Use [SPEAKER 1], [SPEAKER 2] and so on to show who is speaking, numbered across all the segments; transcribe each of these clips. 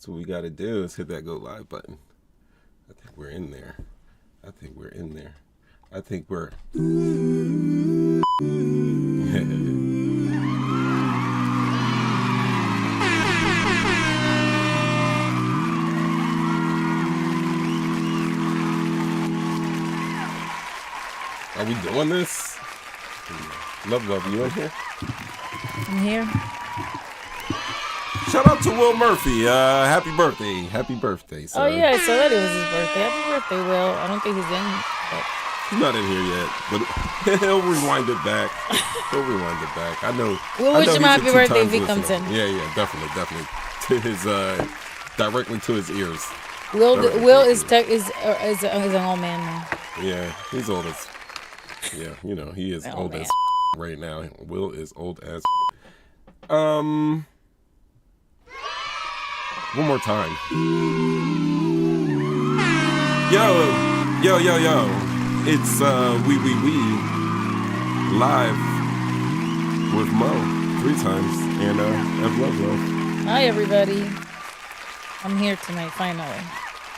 [SPEAKER 1] That's what we got to do is hit that go live button. I think we're in there. I think we're in there. I think we're. Are we doing this? Love, you in here?
[SPEAKER 2] I'm here.
[SPEAKER 1] Shout out to Will Murphy. Happy birthday. Happy birthday, sir.
[SPEAKER 2] Oh, yeah, I saw that it was his birthday. Happy birthday, Will. I don't think he's in, but...
[SPEAKER 1] He's not in here yet, but he'll rewind it back. I know.
[SPEAKER 2] We'll wish him a happy birthday if he comes in.
[SPEAKER 1] Yeah, definitely. To his, directly to his ears.
[SPEAKER 2] Will is an old man now.
[SPEAKER 1] Yeah, he's old as... Yeah, he is old as right now. Will is old as... One more time. Yo. It's we live with Mo 3 times and F Love.
[SPEAKER 2] Hi, everybody. I'm here tonight, finally.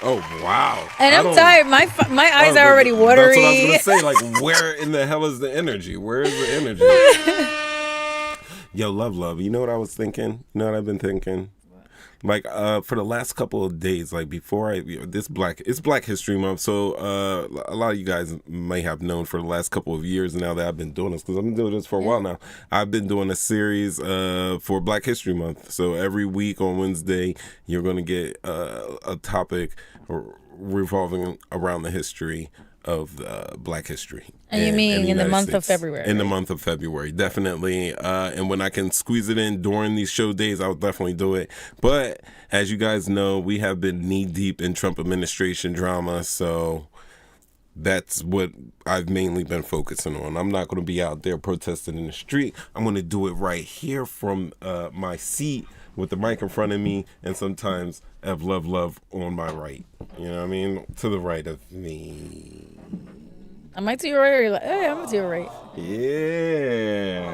[SPEAKER 1] Oh, wow.
[SPEAKER 2] And I'm tired. My eyes are already watery.
[SPEAKER 1] That's what I was going to say. Like, where in the hell is the energy? Where is the energy? Yo, Love. You know what I was thinking? You know what I've been thinking? Like, for the last couple of days, like before it's Black History Month. So, a lot of you guys may have known for the last couple of years now that I've been doing this, because I've been doing this for a while now. I've been doing a series, for Black History Month. So every week on Wednesday, you're going to get, a topic revolving around the history of Black history.
[SPEAKER 2] And you mean in the month of February?
[SPEAKER 1] In the month of February, definitely. And when I can squeeze it in during these show days, I'll definitely do it. But as you guys know, we have been knee deep in Trump administration drama, so that's what I've mainly been focusing on. I'm not going to be out there protesting in the street. I'm going to do it right here from my seat with the mic in front of me, and sometimes have love on my right. You know what I mean? To the right of me.
[SPEAKER 2] Am I to your right or you're like, hey, I'm to your right?
[SPEAKER 1] Yeah.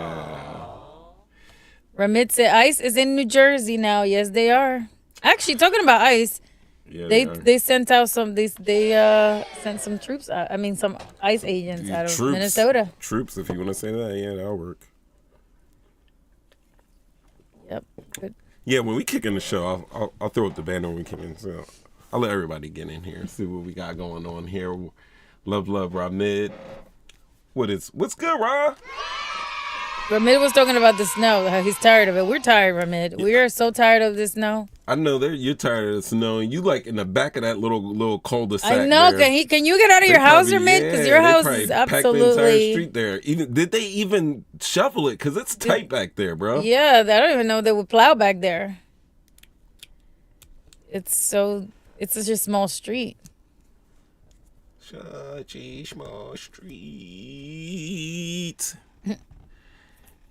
[SPEAKER 2] Ramit said ICE is in New Jersey now. Yes, they are. Actually, talking about ICE, they sent out they sent some troops out. I mean, some ICE agents out of Minnesota.
[SPEAKER 1] Troops, if you want to say that, yeah, that'll work.
[SPEAKER 2] Yep, good.
[SPEAKER 1] Yeah, when we kick in the show, I'll throw up the banner when we kick in. So I'll let everybody get in here, see what we got going on here. Love, Ramid. What's good, Ra?
[SPEAKER 2] Ramid was talking about the snow, how he's tired of it. We're tired, Ramid. We are so tired of this snow.
[SPEAKER 1] I know you're tired of the snow, and you like in the back of that little cul-de-sac.
[SPEAKER 2] I know.
[SPEAKER 1] There.
[SPEAKER 2] Can you get out of your house, Ramid? Because your house is absolutely.
[SPEAKER 1] Packed the entire street there. Did they even shovel it? Because it's tight back there, bro.
[SPEAKER 2] Yeah, I don't even know they would plow back there. It's such a small street.
[SPEAKER 1] Such a small street.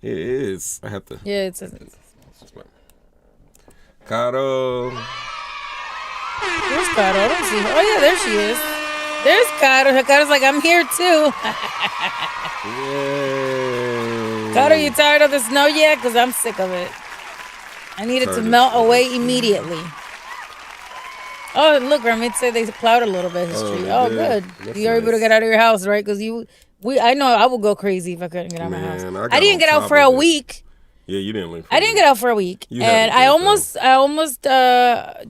[SPEAKER 1] It is. I have to.
[SPEAKER 2] Yeah, it's
[SPEAKER 1] Caro.
[SPEAKER 2] Where's Caro? I don't see her. Oh, yeah, there she is. There's Caro. Caro's like, I'm here, too.
[SPEAKER 1] Yay.
[SPEAKER 2] Caro, you tired of the snow yet? Because I'm sick of it. I need it to melt away immediately. Oh, look, Ramit said they plowed a little bit of the street. Oh, good.
[SPEAKER 1] That's
[SPEAKER 2] You're able to get out of your house, right? Because I know I would go crazy if I couldn't get out of my house. I didn't get out for a week.
[SPEAKER 1] Yeah, you didn't leave.
[SPEAKER 2] I didn't get out for a week, and I almost I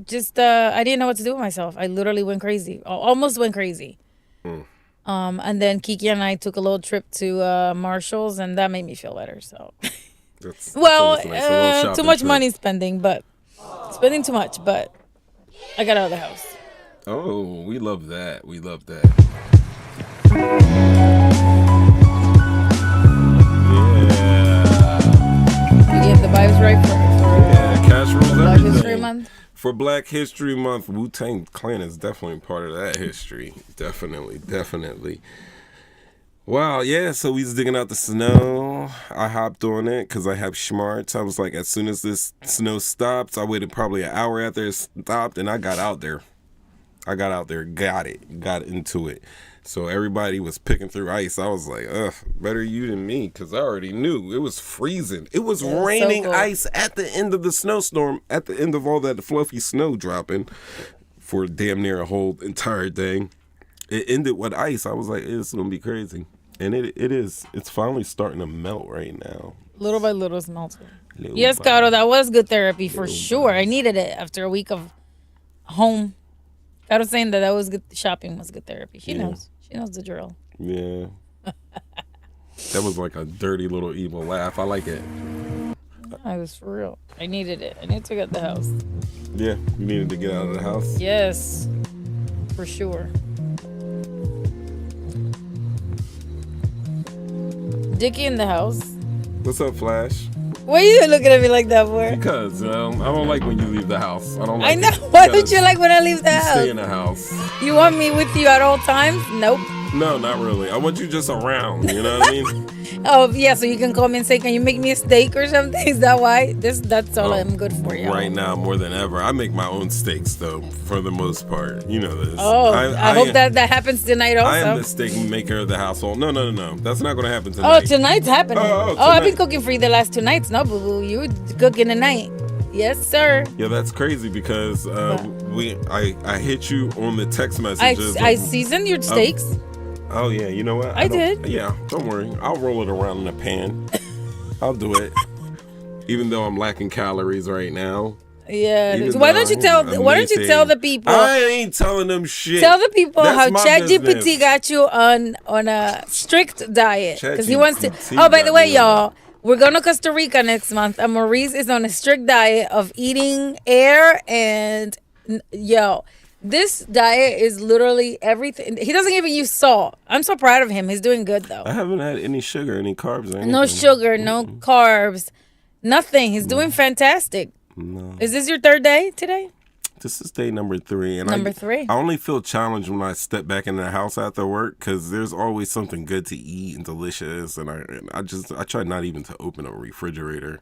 [SPEAKER 2] didn't know what to do with myself. I literally went crazy. Almost went crazy. And then Kiki and I took a little trip to Marshalls, and that made me feel better. So,
[SPEAKER 1] that's
[SPEAKER 2] nice. Too much money spending too much, but I got out of the house.
[SPEAKER 1] Oh, we love that. We love that.
[SPEAKER 2] Get the vibes right for
[SPEAKER 1] cash rules
[SPEAKER 2] Black History Month.
[SPEAKER 1] For Black History Month, Wu-Tang Clan is definitely part of that history. Definitely. Wow, yeah, so we was digging out the snow. I hopped on it because I have smarts. I was like, as soon as this snow stops, I waited probably an hour after it stopped, and I got out there. Got into it. So everybody was picking through ice. I was like, ugh, better you than me, because I already knew it was freezing. It was raining so ice at the end of the snowstorm, at the end of all that fluffy snow dropping for damn near a whole entire thing. It ended with ice. I was like, it's going to be crazy. And it is. It's finally starting to melt right now.
[SPEAKER 2] Little by little, it's melting. Yes, Caro, that was good therapy for sure. I needed it after a week of home. Caro saying that was good. Shopping was good therapy. She knows. She knows the drill.
[SPEAKER 1] Yeah. That was like a dirty little evil laugh. I like it.
[SPEAKER 2] No, it was for real. I needed it. I needed to get the house.
[SPEAKER 1] Yeah, you needed to get out of the house?
[SPEAKER 2] Yes, for sure. Dickie in the house.
[SPEAKER 1] What's up, Flash?
[SPEAKER 2] Why are you looking at me like that for?
[SPEAKER 1] Because I don't like when you leave the house. I don't like
[SPEAKER 2] I know. Why don't you like when I leave the house?
[SPEAKER 1] Stay in the house.
[SPEAKER 2] You want me with you at all times? Nope.
[SPEAKER 1] No, not really. I want you just around. You know what I mean?
[SPEAKER 2] Oh, yeah, so you can call me and say, can you make me a steak or something? Is that why? That's all I'm good for, you.
[SPEAKER 1] Right now, more than ever. I make my own steaks, though, for the most part. You know this.
[SPEAKER 2] Oh, I hope that happens tonight also.
[SPEAKER 1] I am the steak maker of the household. No. That's not going to happen tonight.
[SPEAKER 2] Oh, tonight's happening. Tonight. I've been cooking for you the last 2 nights. No, boo-boo. You were cooking tonight. Yes, sir.
[SPEAKER 1] Yeah, that's crazy because I hit you on the text messages.
[SPEAKER 2] I seasoned your steaks.
[SPEAKER 1] Oh, yeah. You know what?
[SPEAKER 2] I did.
[SPEAKER 1] Yeah, don't worry. I'll roll it around in a pan. I'll do it. Even though I'm lacking calories right now.
[SPEAKER 2] Yeah. Why don't you tell the people?
[SPEAKER 1] I ain't telling them shit.
[SPEAKER 2] Tell the people how ChatGPT got you on a strict diet. Because he wants to. Oh, by the way, y'all, we're going to Costa Rica next month. And Maurice is on a strict diet of eating air and, this diet is literally everything. He doesn't even use salt. I'm so proud of him. He's doing good, though.
[SPEAKER 1] I haven't had any sugar, any carbs, or anything.
[SPEAKER 2] No sugar, no carbs, nothing. He's doing fantastic.
[SPEAKER 1] No.
[SPEAKER 2] Is this your 3rd day today?
[SPEAKER 1] This is day number 3. And
[SPEAKER 2] number 3.
[SPEAKER 1] I only feel challenged when I step back in the house after work because there's always something good to eat and delicious. And I try not even to open a refrigerator.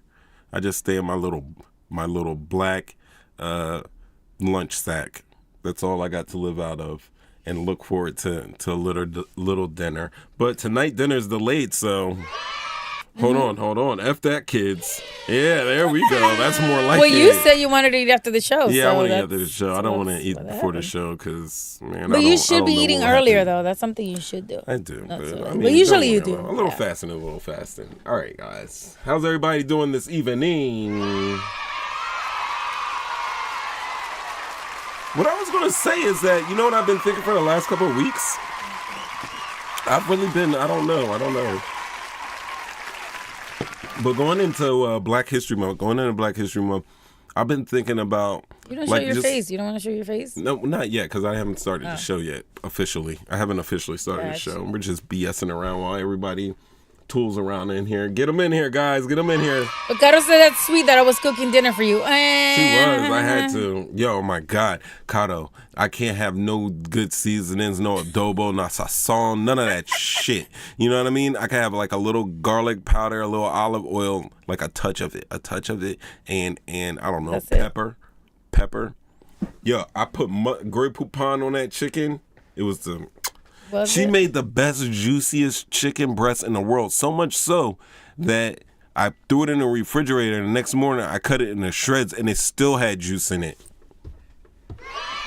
[SPEAKER 1] I just stay in my little black lunch sack. That's all I got to live out of and look forward to a little dinner. But tonight dinner's delayed, so hold on. F that, kids. Yeah, there we go. That's more like it.
[SPEAKER 2] Well, you said you wanted to eat after the show.
[SPEAKER 1] Yeah, I want to eat after the show. I don't want to eat before the show because, man,
[SPEAKER 2] But you should be eating earlier, though. That's something you should do.
[SPEAKER 1] I do.
[SPEAKER 2] But usually you do.
[SPEAKER 1] A little fasting. All right, guys. How's everybody doing this evening? What I was going to say is that, you know what I've been thinking for the last couple of weeks? I've really been, I don't know. But going into Black History Month, I've been thinking about...
[SPEAKER 2] You don't show your face. You don't want to show your face?
[SPEAKER 1] No, not yet, because I haven't started the show yet, officially. I haven't officially started the show. We're just BSing around while everybody tools around in here. Get them in here, guys. Get them in here.
[SPEAKER 2] But Caro said that's sweet that I was cooking dinner for you.
[SPEAKER 1] She was. I had to. Yo, my God. Caro, I can't have no good seasonings, no adobo, no sazon, none of that shit. You know what I mean? I can have like a little garlic powder, a little olive oil, like a touch of it, and I don't know, that's pepper. Yo, I put Grey Poupon on that chicken. It was the... She made the best, juiciest chicken breast in the world. So much so that I threw it in the refrigerator. And the next morning, I cut it into shreds, and it still had juice in it.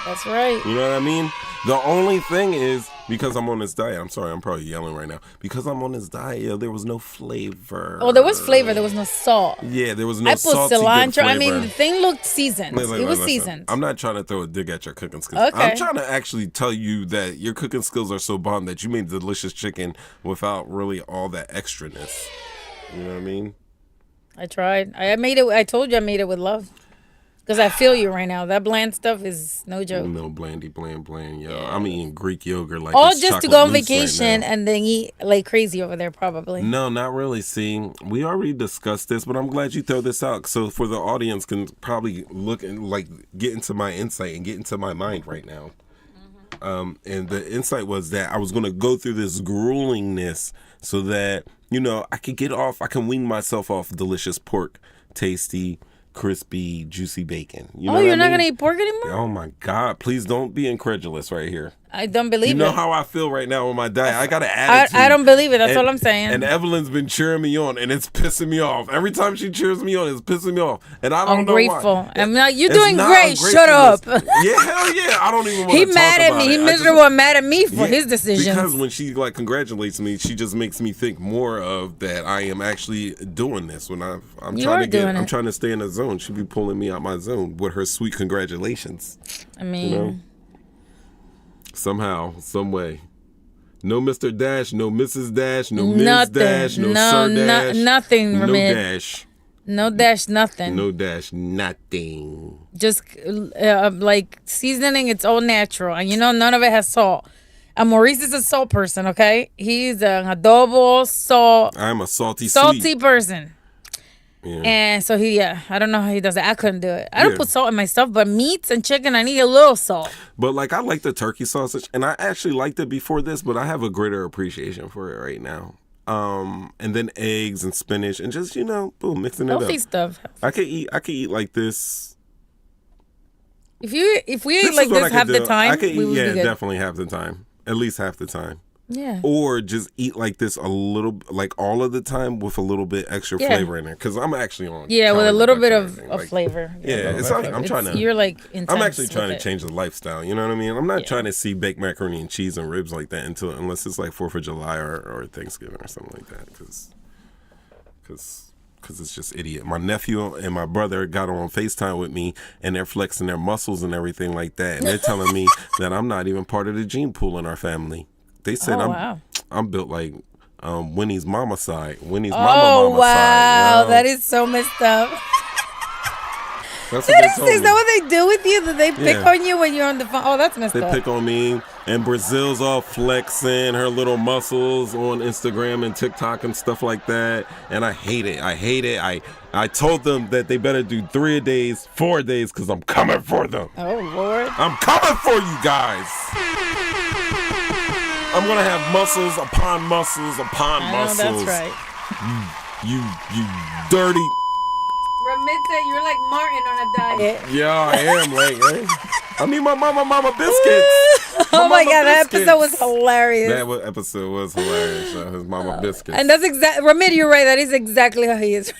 [SPEAKER 2] That's right.
[SPEAKER 1] You know what I mean? The only thing is, because I'm on this diet, I'm sorry, I'm probably yelling right now. Because I'm on this diet, there was no flavor.
[SPEAKER 2] Oh, there was flavor. There was no salt.
[SPEAKER 1] Yeah, there was no
[SPEAKER 2] salty good flavor. I mean, the thing looked seasoned. It was seasoned.
[SPEAKER 1] I'm not trying to throw a dig at your cooking skills. Okay. I'm trying to actually tell you that your cooking skills are so bomb that you made delicious chicken without really all that extraness. You know what I mean?
[SPEAKER 2] I tried. I made it. I told you I made it with love. Because I feel you right now. That bland stuff is no joke.
[SPEAKER 1] No bland, yo. Yeah. I'm eating Greek yogurt like
[SPEAKER 2] all just to go on vacation and then eat like crazy over there probably.
[SPEAKER 1] No, not really. See, we already discussed this, but I'm glad you throw this out. So for the audience can probably look and like get into my insight and get into my mind right now. And the insight was that I was going to go through this gruelingness so that, you know, I can wean myself off delicious pork, tasty, crispy, juicy bacon. You know
[SPEAKER 2] you're not going to eat pork anymore?
[SPEAKER 1] Oh, my God. Please don't be incredulous right here.
[SPEAKER 2] I don't believe it.
[SPEAKER 1] You know how I feel right now with my diet. I got an attitude.
[SPEAKER 2] I don't believe it. That's all I'm saying.
[SPEAKER 1] And Evelyn's been cheering me on, and it's pissing me off. Every time she cheers me on, it's pissing me off. And I don't know why.
[SPEAKER 2] Ungrateful. I'm like, you're doing great. Shut up.
[SPEAKER 1] Yeah, hell yeah. I don't even want to
[SPEAKER 2] He
[SPEAKER 1] talk
[SPEAKER 2] mad at
[SPEAKER 1] about
[SPEAKER 2] me.
[SPEAKER 1] it.
[SPEAKER 2] He miserable and mad at me for his decisions.
[SPEAKER 1] Because when she like congratulates me, she just makes me think more of that I am actually doing this. When I'm trying to stay in the zone. She be pulling me out my zone with her sweet congratulations.
[SPEAKER 2] I mean,
[SPEAKER 1] you know? Somehow, some way. No Mr. Dash, no Mrs. Dash, no Ms. Dash, no Sir Dash.
[SPEAKER 2] Nothing,
[SPEAKER 1] no
[SPEAKER 2] Ramit.
[SPEAKER 1] Dash.
[SPEAKER 2] No dash, nothing.
[SPEAKER 1] No dash, nothing.
[SPEAKER 2] Just like seasoning, it's all natural. And none of it has salt. And Maurice is a salt person, okay? He's an adobo, salt.
[SPEAKER 1] I'm a salty
[SPEAKER 2] person.
[SPEAKER 1] Yeah.
[SPEAKER 2] And so I don't know how he does it. I couldn't do it. I don't put salt in my stuff, but meats and chicken, I need a little salt.
[SPEAKER 1] But like, I like the turkey sausage, and I actually liked it before this, but I have a greater appreciation for it right now. And then eggs and spinach, and just boom, mixing it up.
[SPEAKER 2] Healthy stuff.
[SPEAKER 1] I could eat like this.
[SPEAKER 2] If we ate like this half the time, we would be good.
[SPEAKER 1] Definitely half the time, at least half the time.
[SPEAKER 2] Yeah.
[SPEAKER 1] Or just eat like this a little, like all of the time with a little bit extra flavor in there. Because I'm actually on.
[SPEAKER 2] Yeah, with a little bit of flavor.
[SPEAKER 1] I'm trying to.
[SPEAKER 2] You're like intense.
[SPEAKER 1] I'm actually trying to change the lifestyle. You know what I mean? I'm not trying to see baked macaroni and cheese and ribs like that unless it's like 4th of July or Thanksgiving or something like that. Because it's just idiot. My nephew and my brother got on FaceTime with me, and they're flexing their muscles and everything like that. And they're telling me that I'm not even part of the gene pool in our family. They said I'm built like Winnie's mama side. Winnie's mama side.
[SPEAKER 2] Wow, that is so messed up.
[SPEAKER 1] That's what they told me.
[SPEAKER 2] Is that what they do with you? That they pick on you when you're on the phone? Oh, that's messed up.
[SPEAKER 1] They pick on me, and Brazil's all flexing her little muscles on Instagram and TikTok and stuff like that. And I hate it. I told them that they better do 3 days, 4 days, because I'm coming for them.
[SPEAKER 2] Oh, Lord.
[SPEAKER 1] I'm coming for you guys. I'm going to have muscles upon muscles upon muscles.
[SPEAKER 2] I know, that's right.
[SPEAKER 1] You dirty.
[SPEAKER 2] Ramit said you're like Martin on a diet.
[SPEAKER 1] Yeah, I am. I need my mama biscuits.
[SPEAKER 2] Oh my God, that episode was hilarious.
[SPEAKER 1] That episode was hilarious. His mama biscuits.
[SPEAKER 2] And that's Ramit, you're right. That is exactly how he is.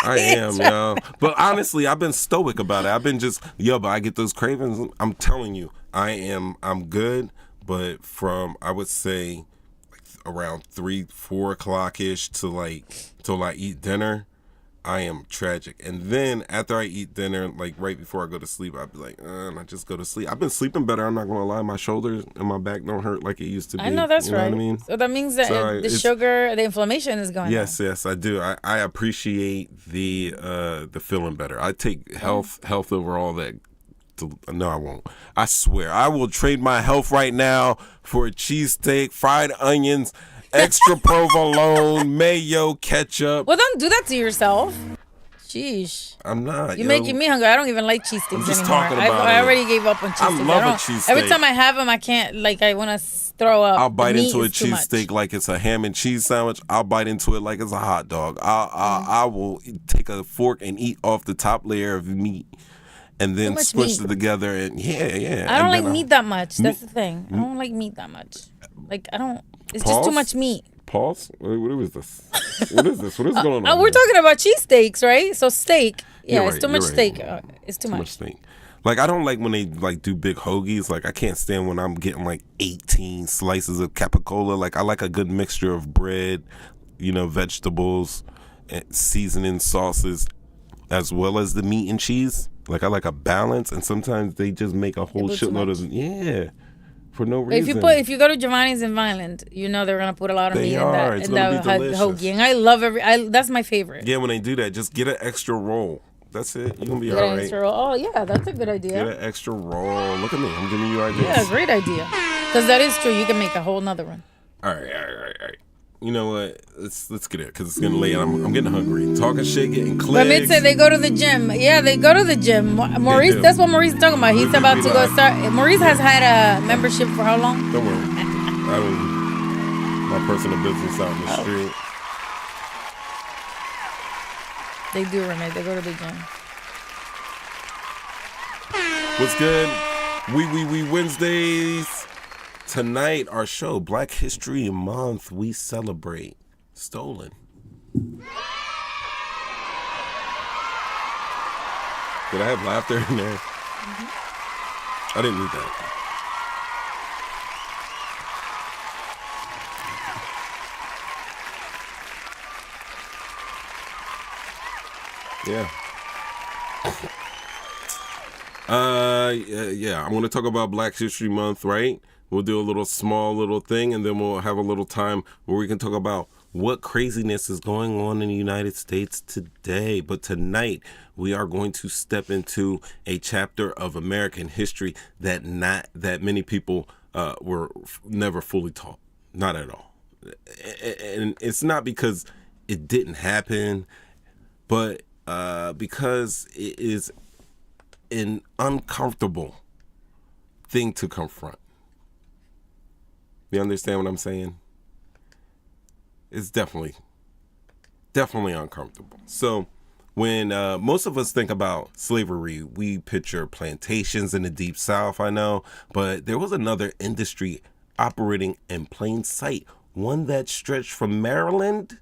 [SPEAKER 1] I am, yo. But honestly, I've been stoic about it. I've been just, but I get those cravings. I'm telling you, I'm good. But from, I would say, like around 3-4 o'clock-ish till I eat dinner, I am tragic. And then after I eat dinner, like right before I go to sleep, I'd be like, and I just go to sleep. I've been sleeping better. I'm not going to lie. My shoulders and my back don't hurt like it used to be.
[SPEAKER 2] I know that's right.
[SPEAKER 1] Know what I mean?
[SPEAKER 2] So that means that the sugar, the inflammation is going down.
[SPEAKER 1] Yes, I do. I appreciate the feeling better. I take health over all that. No, I won't. I swear. I will trade my health right now for a cheesesteak, fried onions, extra provolone, mayo, ketchup.
[SPEAKER 2] Well, don't do that to yourself. Sheesh.
[SPEAKER 1] I'm not.
[SPEAKER 2] You're making me hungry. I don't even like cheesesteaks anymore.
[SPEAKER 1] Just talking about
[SPEAKER 2] I already gave up on cheesesteaks.
[SPEAKER 1] I love a cheesesteak.
[SPEAKER 2] Every time I have them, I can't, I want to throw up.
[SPEAKER 1] I'll bite into a cheesesteak like it's a ham and cheese sandwich. I'll bite into it like it's a hot dog. I will take a fork and eat off the top layer of meat. And then squish it together, and yeah.
[SPEAKER 2] I don't like meat that much. That's the thing. I don't like meat that much. I don't. It's just too much meat.
[SPEAKER 1] Pause. What is this? What is this? What is going on?
[SPEAKER 2] We're talking about cheesesteaks, right? So steak. Yeah, it's too much steak. It's too much
[SPEAKER 1] steak. I don't like when they do big hoagies. I can't stand when I'm getting 18 slices of capicola. I like a good mixture of bread, vegetables, and seasoning sauces, as well as the meat and cheese. I like a balance, and sometimes they just make a whole shitload of for no reason.
[SPEAKER 2] If you go to Giovanni's in Vineland, they're gonna put a lot of meat in that hoagie, and I love that's my favorite.
[SPEAKER 1] Yeah, when they do that, just get an extra roll. That's it. You're gonna be all right.
[SPEAKER 2] Extra roll. Oh yeah, that's a good idea.
[SPEAKER 1] Get an extra roll. Look at me, I'm giving you ideas.
[SPEAKER 2] Yeah, great idea. Because that is true. You can make a whole nother one.
[SPEAKER 1] All right. You know what? Let's get it because it's getting late. I'm getting hungry. Talking shit, getting clicks.
[SPEAKER 2] Ramit said they go to the gym. Yeah, they go to the gym. Maurice, that's what Maurice is talking about. He's about to go start. Maurice has had a membership for how long?
[SPEAKER 1] Don't worry. My personal business out in the street.
[SPEAKER 2] They do, Ramit. They go to the gym.
[SPEAKER 1] What's good? We Wednesdays. Tonight, our show, Black History Month, we celebrate stolen. Did I have laughter in there? I didn't need that. Yeah. Yeah, I'm going to talk about Black History Month, right? We'll do a little thing, and then we'll have a little time where we can talk about what craziness is going on in the United States today. But tonight, we are going to step into a chapter of American history that many people were never fully taught. Not at all. And it's not because it didn't happen, but because it is an uncomfortable thing to confront. You understand what I'm saying? It's definitely uncomfortable. So when most of us think about slavery, we picture plantations in the Deep South, I know, but there was another industry operating in plain sight, one that stretched from Maryland,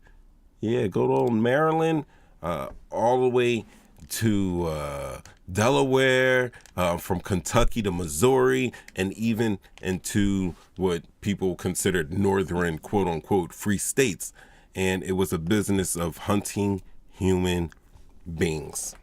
[SPEAKER 1] good old Maryland, all the way to Delaware, from Kentucky to Missouri, and even into what people considered northern, quote unquote, free states. And it was a business of hunting human beings.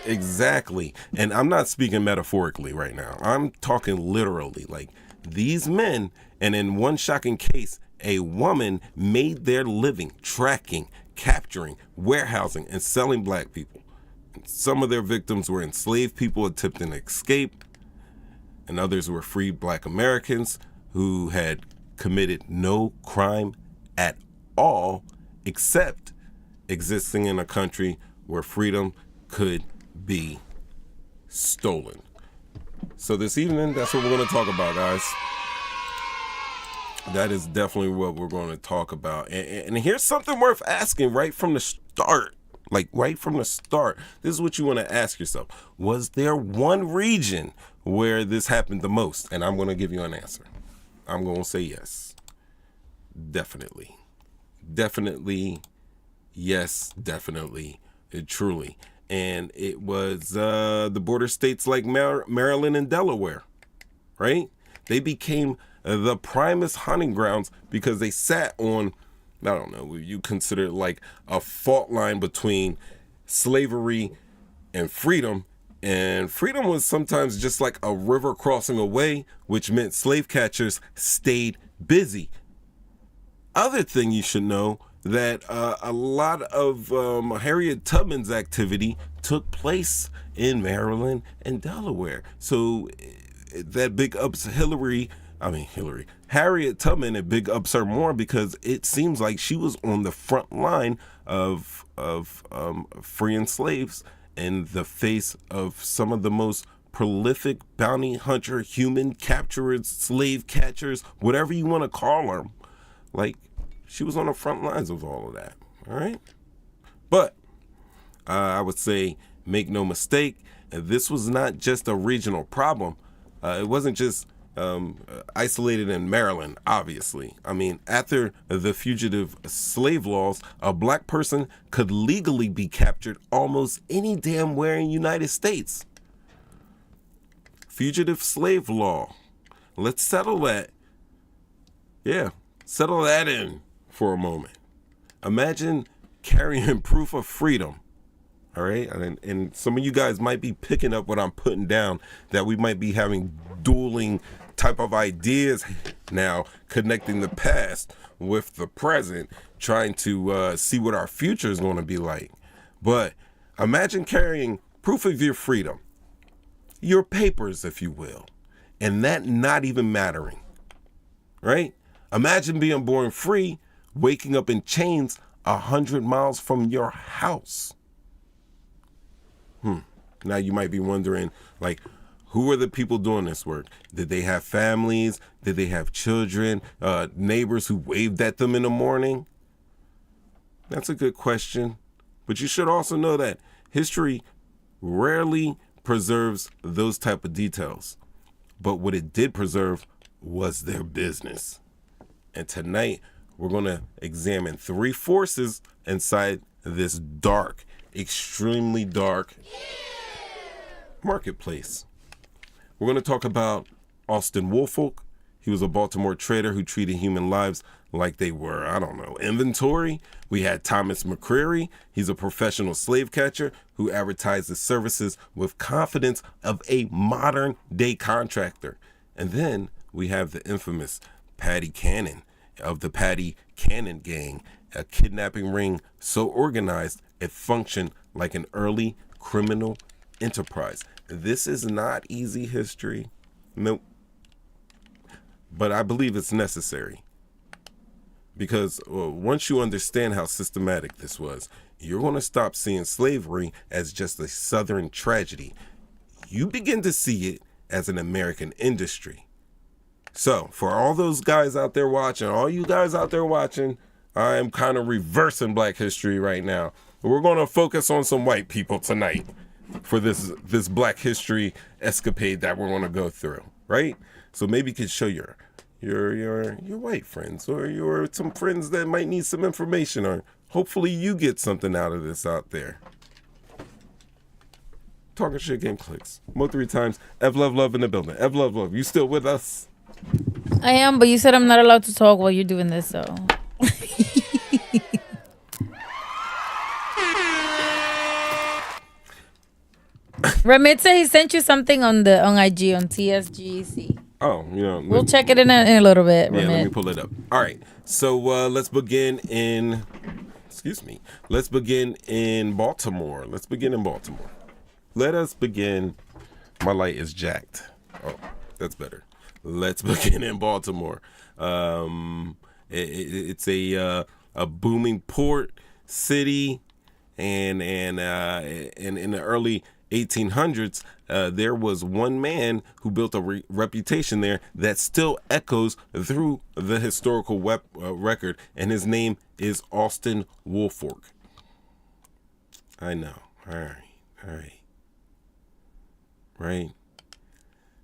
[SPEAKER 1] Exactly. And I'm not speaking metaphorically right now. I'm talking literally. Like, these men, and in one shocking case, a woman made their living tracking, capturing, warehousing, and selling black people. Some of their victims were enslaved people attempting to escape, and others were free black Americans who had committed no crime at all except existing in a country where freedom could be stolen. So this evening, that's what we're going to talk about, guys. That is definitely what we're going to talk about. And here's something worth asking right from the start. Like, right from the start, this is what you want to ask yourself. Was there one region where this happened the most? And I'm going to give you an answer. I'm going to say yes. Definitely. Definitely. Yes, definitely. Truly. And it was the border states like Maryland and Delaware, right? They became the primest hunting grounds because they sat on, I don't know, you consider it like a fault line between slavery and freedom. And freedom was sometimes just like a river crossing away, which meant slave catchers stayed busy. Other thing you should know, that a lot of Harriet Tubman's activity took place in Maryland and Delaware. So that big ups Harriet Tubman, it big ups her more because it seems like she was on the front line of freeing slaves in the face of some of the most prolific bounty hunter, human capturers, slave catchers, whatever you want to call them. Like, she was on the front lines of all of that, all right? But I would say, make no mistake, this was not just a regional problem. It wasn't just isolated in Maryland, obviously. I mean, after the fugitive slave laws, a black person could legally be captured almost any damn where in the United States. Fugitive slave law. Let's settle that. Yeah, settle that in for a moment. Imagine carrying proof of freedom. All right. And some of you guys might be picking up what I'm putting down, that we might be having dueling type of ideas now, connecting the past with the present, trying to see what our future is going to be like. But imagine carrying proof of your freedom, your papers, if you will, and that not even mattering. Right? Imagine being born free, waking up in chains 100 miles from your house. Now you might be wondering, like, who are the people doing this work? Did they have families? Did they have children? Neighbors who waved at them in the morning? That's a good question. But you should also know that history rarely preserves those type of details. But what it did preserve was their business. And tonight, we're going to examine 3 forces inside this dark, extremely dark marketplace. We're going to talk about Austin Woolfolk. He was a Baltimore trader who treated human lives like they were, inventory. We had Thomas McCreary. He's a professional slave catcher who advertised his services with confidence of a modern day contractor. And then we have the infamous Patty Cannon of the Patty Cannon Gang, a kidnapping ring so organized it functioned like an early criminal enterprise. This is not easy history. Nope. But I believe it's necessary. Because once you understand how systematic this was, you're going to stop seeing slavery as just a Southern tragedy. You begin to see it as an American industry. So, for all those guys out there watching, I am kind of reversing Black history right now. We're going to focus on some white people tonight for this Black history escapade that we're going to go through, right? So maybe you could show your white friends or your some friends that might need some information, or hopefully you get something out of this out there. Talking Shit Game Clicks. More 3 times. Ev Love in the building. Ev Love. You still with us?
[SPEAKER 2] I am, but you said I'm not allowed to talk while you're doing this, so. Ramit said he sent you something on IG on TSGC.
[SPEAKER 1] Oh,
[SPEAKER 2] we'll check it in a little bit.
[SPEAKER 1] Yeah, let me pull it up. All right, so let's begin in. Let's begin in Baltimore. Let us begin. My light is jacked. Oh, that's better. Let's begin in Baltimore. It's a booming port city, and in the early 1800s, there was one man who built a reputation there that still echoes through the historical record, and his name is Austin Woolfolk. I know. All right.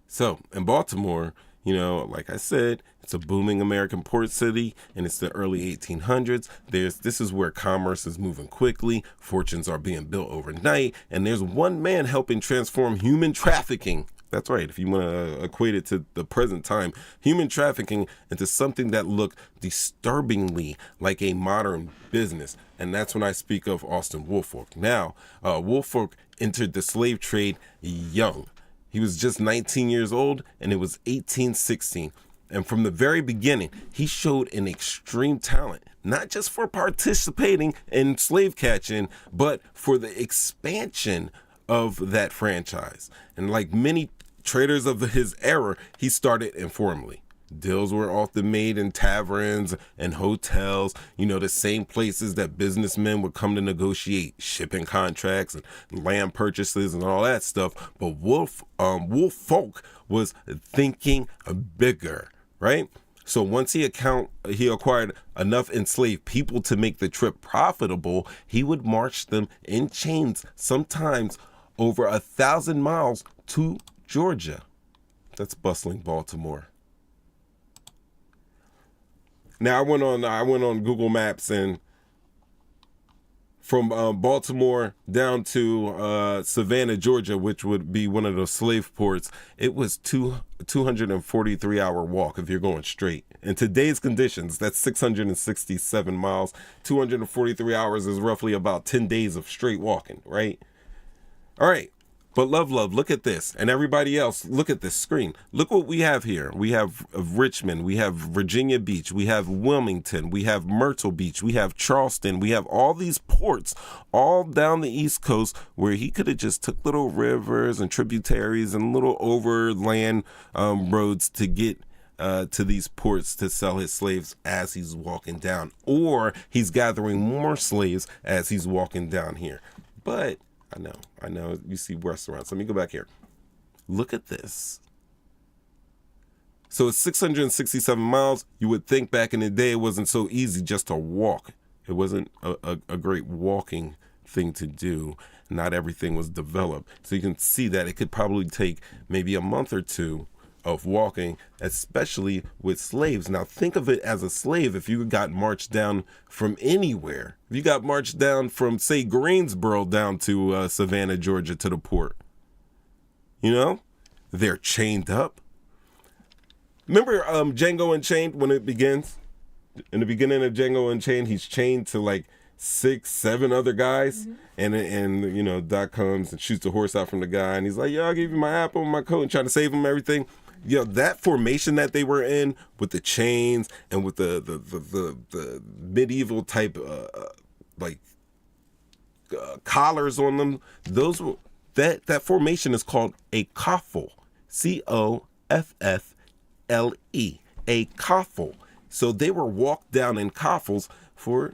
[SPEAKER 1] So, in Baltimore, like I said, it's a booming American port city, and it's the early 1800s. This is where commerce is moving quickly, fortunes are being built overnight, and there's one man helping transform human trafficking. That's right, if you want to equate it to the present time, human trafficking into something that looked disturbingly like a modern business. And that's when I speak of Austin Woolfolk. Now, Woolfolk entered the slave trade young. He was just 19 years old, and it was 1816. And from the very beginning, he showed an extreme talent, not just for participating in slave catching, but for the expansion of that franchise. And like many traders of his era, he started informally. Deals were often made in taverns and hotels, the same places that businessmen would come to negotiate shipping contracts and land purchases and all that stuff. But Woolfolk was thinking bigger, right? So once he acquired enough enslaved people to make the trip profitable, he would march them in chains, sometimes over 1,000 miles to Georgia. That's bustling Baltimore. Now I went on Google Maps, and from Baltimore down to Savannah, Georgia, which would be one of the slave ports, it was 243-hour walk if you're going straight. In today's conditions, that's 667 miles. 243 hours is roughly about 10 days of straight walking, right? All right. But love, look at this. And everybody else, look at this screen. Look what we have here. We have Richmond. We have Virginia Beach. We have Wilmington. We have Myrtle Beach. We have Charleston. We have all these ports all down the East Coast where he could have just took little rivers and tributaries and little overland roads to get to these ports to sell his slaves as he's walking down. Or he's gathering more slaves as he's walking down here. But I know. You see restaurants. Let me go back here. Look at this. So it's 667 miles. You would think back in the day it wasn't so easy just to walk. It wasn't a great walking thing to do. Not everything was developed. So you can see that it could probably take maybe a month or two of walking, especially with slaves. Now think of it as a slave. If you got marched down from anywhere, if you got marched down from, say, Greensboro down to Savannah, Georgia, to the port, you know, they're chained up. Remember Django Unchained when it begins? In the beginning of Django Unchained, he's chained to like 6, 7 other guys, and you know, Doc comes and shoots the horse out from the guy, and he's like, "Yo, I'll give you my apple and my coat," and trying to save him everything. You know, that formation that they were in with the chains and with the medieval type collars on them, those were that formation is called a coffle, COFFLE, a coffle. So they were walked down in coffles for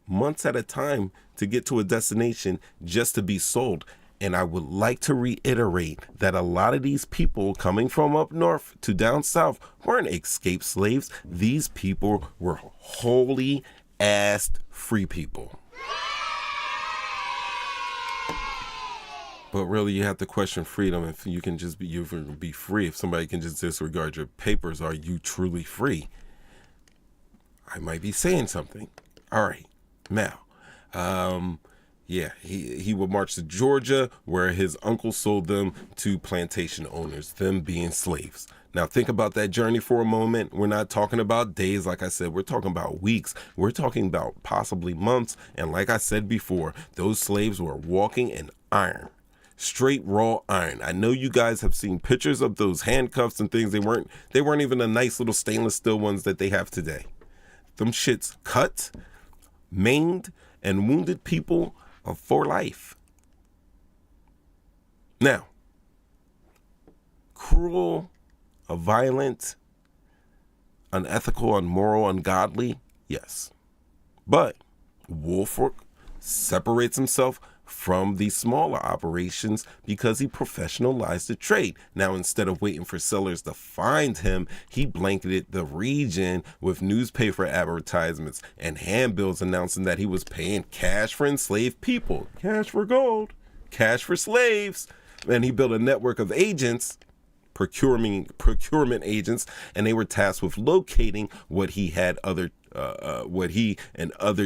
[SPEAKER 1] months at a time to get to a destination just to be sold. And I would like to reiterate that a lot of these people coming from up north to down south weren't escaped slaves. These people were wholly assed free people. But really, you have to question freedom. If you can just be free, if somebody can just disregard your papers, are you truly free? I might be saying something. All right, now, he would march to Georgia, where his uncle sold them to plantation owners, them being slaves. Now, think about that journey for a moment. We're not talking about days, like I said. We're talking about weeks. We're talking about possibly months. And like I said before, those slaves were walking in iron. Straight raw iron. I know you guys have seen pictures of those handcuffs and things. They weren't even the nice little stainless steel ones that they have today. Them shits cut, maimed, and wounded people for life. Now, cruel, violent, unethical, unmoral, ungodly, yes. But Woolfolk separates himself from these smaller operations because he professionalized the trade. Now, instead of waiting for sellers to find him, he blanketed the region with newspaper advertisements and handbills announcing that he was paying cash for enslaved people. Cash for gold, cash for slaves. And he built a network of agents, procurement agents, and they were tasked with locating what he and other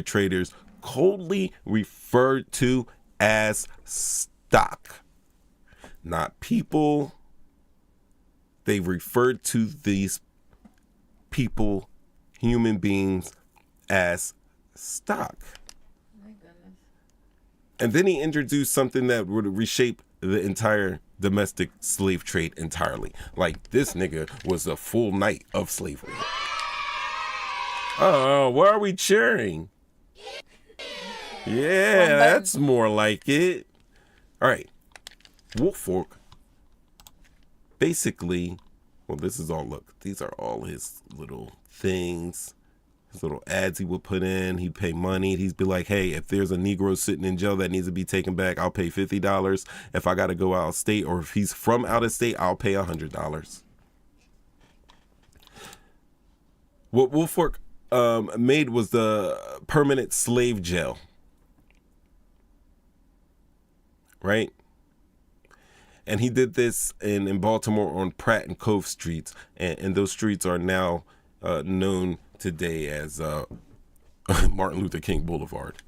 [SPEAKER 1] traders coldly referred to as stock. Not people. They referred to these people, human beings, as stock. My goodness. And then he introduced something that would reshape the entire domestic slave trade entirely. Like, this nigga was a full night of slavery. Oh, why are we cheering? Yeah, that's more like it. All right. Woolfolk, basically, well, this is all, look, these are all his little things, his little ads he would put in. He'd pay money. He'd be like, hey, if there's a Negro sitting in jail that needs to be taken back, I'll pay $50. If I got to go out of state, or if he's from out of state, I'll pay $100. What Woolfolk made was the permanent slave jail. Right? And he did this in Baltimore on Pratt and Cove streets. And those streets are now known today as Martin Luther King Boulevard.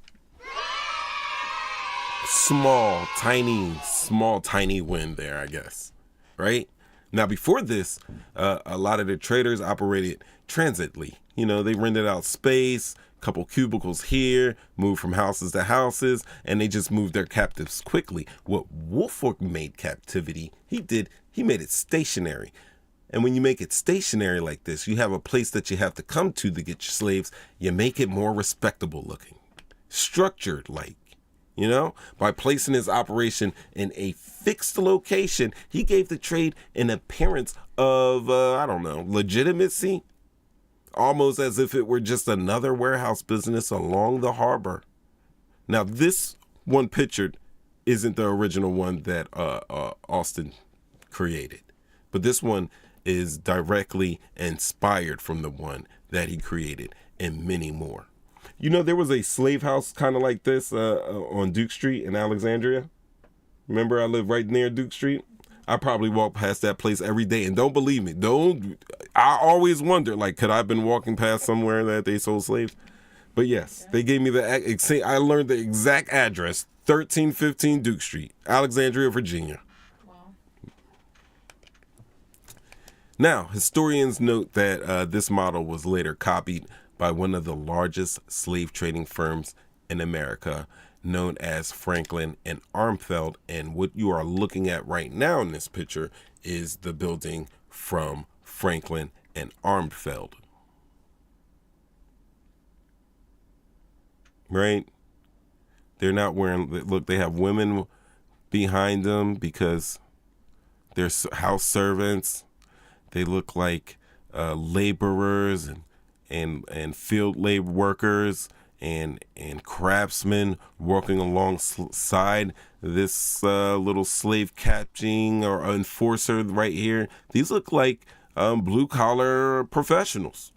[SPEAKER 1] Small, tiny win there, I guess. Right? Now, before this, a lot of the traders operated transitly. You know, they rented out space, couple cubicles here, moved from houses to houses, and they just moved their captives quickly. What Woolfolk made captivity, he made it stationary. And when you make it stationary like this, you have a place that you have to come to get your slaves. You make it more respectable looking, structured like, you know, by placing his operation in a fixed location. He gave the trade an appearance of, legitimacy. Almost as if it were just another warehouse business along the harbor. Now, this one pictured isn't the original one that Austin created. But this one is directly inspired from the one that he created, and many more. You know, there was a slave house kind of like this on Duke Street in Alexandria. Remember, I live right near Duke Street? I probably walk past that place every day. And don't believe me. I always wonder, like, could I have been walking past somewhere that they sold slaves? But yes, they gave me I learned the exact address, 1315 Duke Street, Alexandria, Virginia. Wow. Now, historians note that this model was later copied by one of the largest slave trading firms in America, known as Franklin and Armfeld. And what you are looking at right now in this picture is the building from Franklin and Armfeld. Right? They're not wearing, look, they have women behind them because they're house servants. They look like laborers and field labor workers and craftsmen working alongside this little slave catching or enforcer right here. These look like blue collar professionals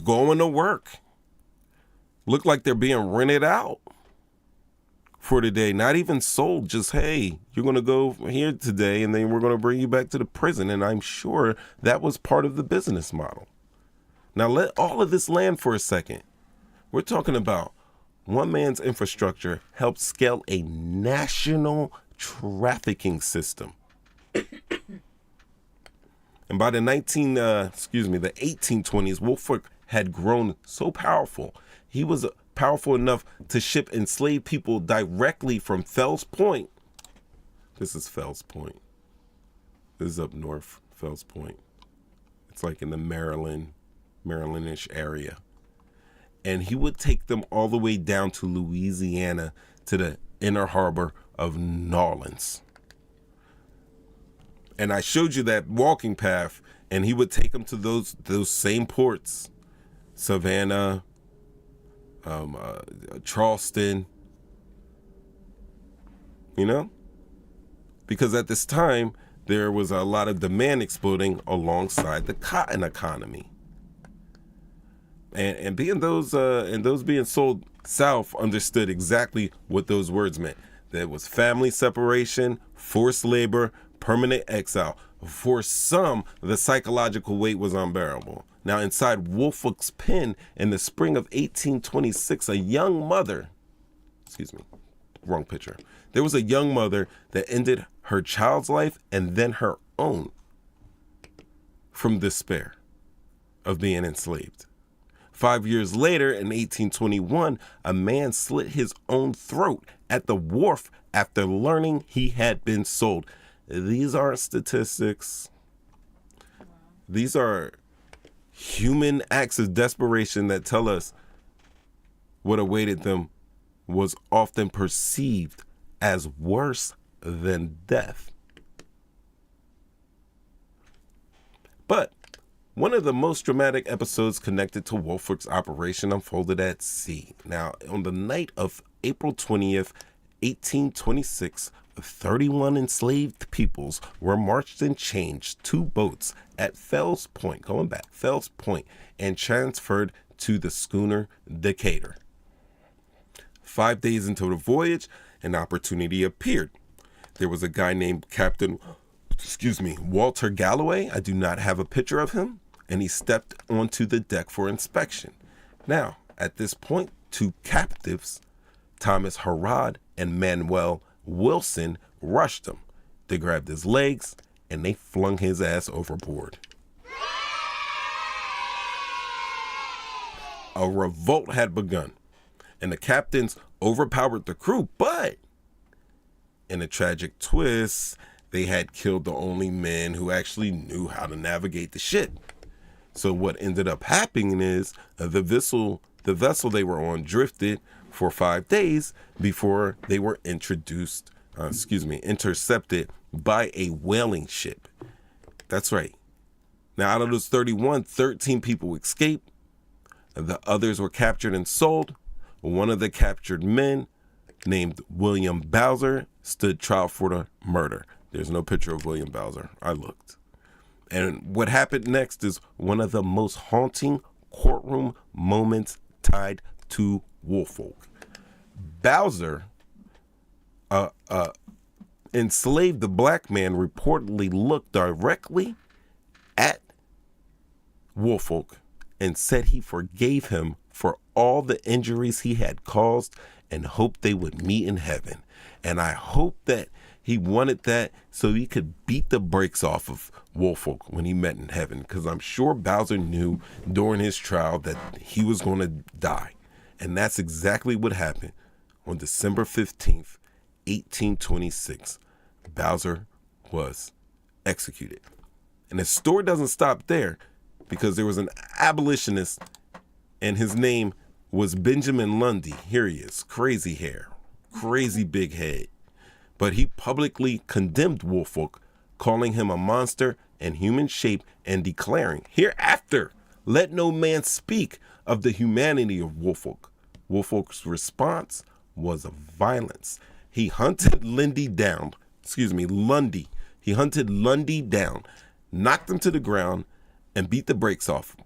[SPEAKER 1] going to work. Look like they're being rented out for the day, not even sold. Just, hey, you're going to go here today and then we're going to bring you back to the prison. And I'm sure that was part of the business model. Now let all of this land for a second. We're talking about one man's infrastructure helped scale a national trafficking system. And by the 1820s, Woolfolk had grown so powerful. He was powerful enough to ship enslaved people directly from Fells Point. This is Fells Point. This is up north, Fells Point. It's like in the Maryland-ish area. And he would take them all the way down to Louisiana to the inner harbor of New Orleans. And I showed you that walking path, and he would take them to those same ports. Savannah, Charleston, you know? Because at this time, there was a lot of demand exploding alongside the cotton economy. And those being sold south understood exactly what those words meant. There was family separation, forced labor, permanent exile. For some, the psychological weight was unbearable. Now, inside Woolfolk's pen in the spring of 1826, a young mother, wrong picture. There was a young mother that ended her child's life and then her own from despair of being enslaved. 5 years later, in 1821, a man slit his own throat at the wharf after learning he had been sold. These aren't statistics. These are human acts of desperation that tell us what awaited them was often perceived as worse than death. But one of the most dramatic episodes connected to Woolfolk's operation unfolded at sea. Now, on the night of April 20th, 1826, 31 enslaved peoples were marched in chains to boats at Fells Point, Fells Point, and transferred to the schooner Decatur. 5 days into the voyage, an opportunity appeared. There was a guy named Captain, Walter Galloway. I do not have a picture of him. And he stepped onto the deck for inspection. Now, at this point, two captives, Thomas Harrod and Manuel Wilson, rushed him. They grabbed his legs and they flung his ass overboard. A revolt had begun, and the captains overpowered the crew, but in a tragic twist, they had killed the only men who actually knew how to navigate the ship. So what ended up happening is the vessel they were on drifted for 5 days before they were intercepted by a whaling ship. That's right. Now, out of those 31, 13 people escaped. The others were captured and sold. One of the captured men, named William Bowser, stood trial for the murder. There's no picture of William Bowser. I looked. And what happened next is one of the most haunting courtroom moments tied to Woolfolk. Bowser enslaved black man reportedly looked directly at Woolfolk and said he forgave him for all the injuries he had caused and hoped they would meet in heaven. And I hope that he wanted that so he could beat the brakes off of Woolfolk when he met in heaven, because I'm sure Bowser knew during his trial that he was going to die. And that's exactly what happened. On December 15th, 1826, Bowser was executed. And the story doesn't stop there, because there was an abolitionist and his name was Benjamin Lundy. Here he is, crazy hair, crazy big head. But he publicly condemned Woolfolk, calling him a monster in human shape and declaring, hereafter, let no man speak of the humanity of Woolfolk. Woolfolk's response was of violence. He hunted Lundy down. He hunted Lundy down, knocked him to the ground, and beat the brakes off him.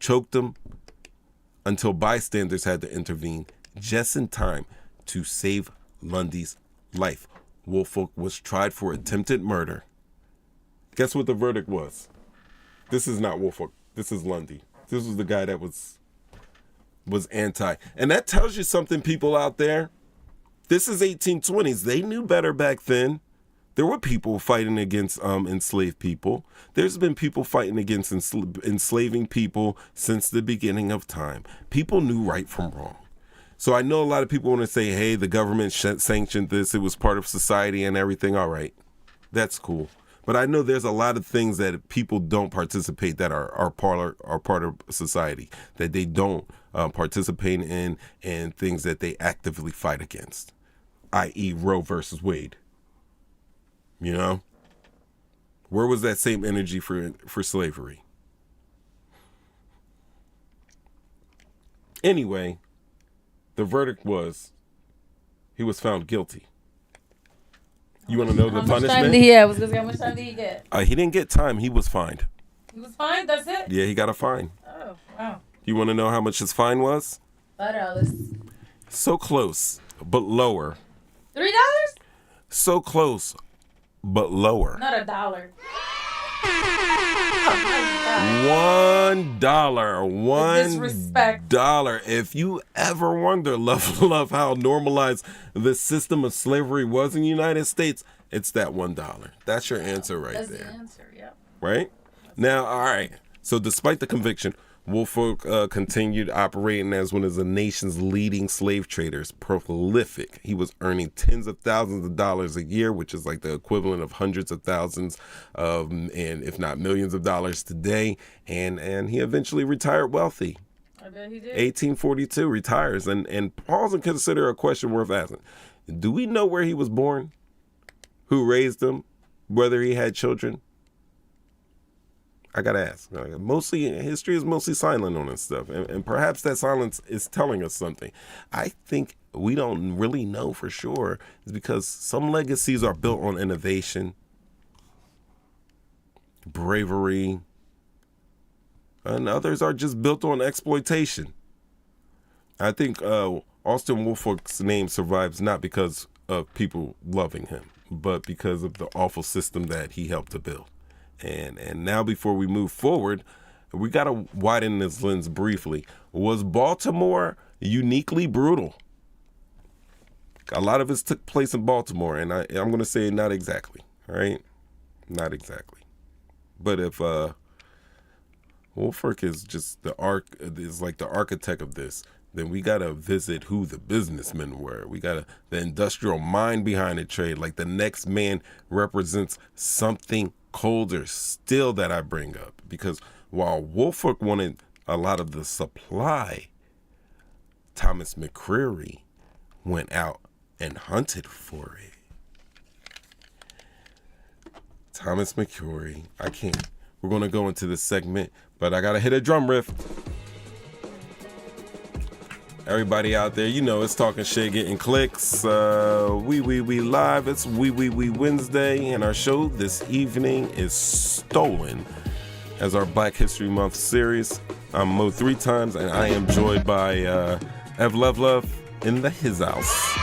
[SPEAKER 1] Choked him until bystanders had to intervene just in time to save Lundy's life. Woolfolk was tried for attempted murder. Guess what the verdict was? This is not Woolfolk. This is Lundy. This was the guy that was anti. And that tells you something, people out there. This is 1820s. They knew better back then. There were people fighting against enslaved people. There's been people fighting against enslaving people since the beginning of time. People knew right from wrong. So I know a lot of people want to say, hey, the government sanctioned this. It was part of society and everything. All right, that's cool. But I know there's a lot of things that people don't participate that are part of society, that they don't participate in, and things that they actively fight against, i.e. Roe versus Wade. You know? Where was that same energy for slavery? Anyway, the verdict was he was found guilty. You want to know the punishment?
[SPEAKER 2] I was going to say, how much time did he get?
[SPEAKER 1] He didn't get time. He was fined.
[SPEAKER 2] He was fined? That's it?
[SPEAKER 1] Yeah, he got a fine.
[SPEAKER 2] Oh, wow.
[SPEAKER 1] You want to know how much his fine was?
[SPEAKER 2] $5.
[SPEAKER 1] So close, but lower.
[SPEAKER 2] $3?
[SPEAKER 1] So close, but lower.
[SPEAKER 2] Not $1.
[SPEAKER 1] $1.
[SPEAKER 2] Disrespect.
[SPEAKER 1] $1. If you ever wonder, love how normalized the system of slavery was in the United States, it's that $1. That's your answer right there. That's the answer, yeah. Right? Now, all right. So despite the conviction, Woolfolk continued operating as one of the nation's leading slave traders, prolific. He was earning tens of thousands of dollars a year, which is like the equivalent of hundreds of thousands, and if not millions of dollars today. And he eventually retired wealthy.
[SPEAKER 2] I bet he did.
[SPEAKER 1] 1842, retires. And pause and consider a question worth asking. Do we know where he was born? Who raised him? Whether he had children? I gotta ask. Mostly, history is mostly silent on this stuff, and perhaps that silence is telling us something. I think we don't really know for sure, is because some legacies are built on innovation, bravery, and others are just built on exploitation. I think Austin Woolfolk's name survives not because of people loving him, but because of the awful system that he helped to build. And now, before we move forward, we got to widen this lens briefly. Was Baltimore uniquely brutal? A lot of this took place in Baltimore, and I'm going to say not exactly, all right? Not exactly. But if Woolfolk is just is like the architect of this, then we got to visit who the businessmen were. We got the industrial mind behind the trade. Like, the next man represents something colder still that I bring up, because while Woolfolk wanted a lot of the supply, Thomas McCreary went out and hunted for it. Thomas McCreary. We're going to go into this segment, but I got to hit a drum riff. Everybody out there, you know it's Talking Shit, getting clicks. We live. It's We Wednesday, and our show this evening is Stolen as our Black History Month series. I'm Mo 3 times, and I am joined by Ev Love in the his house.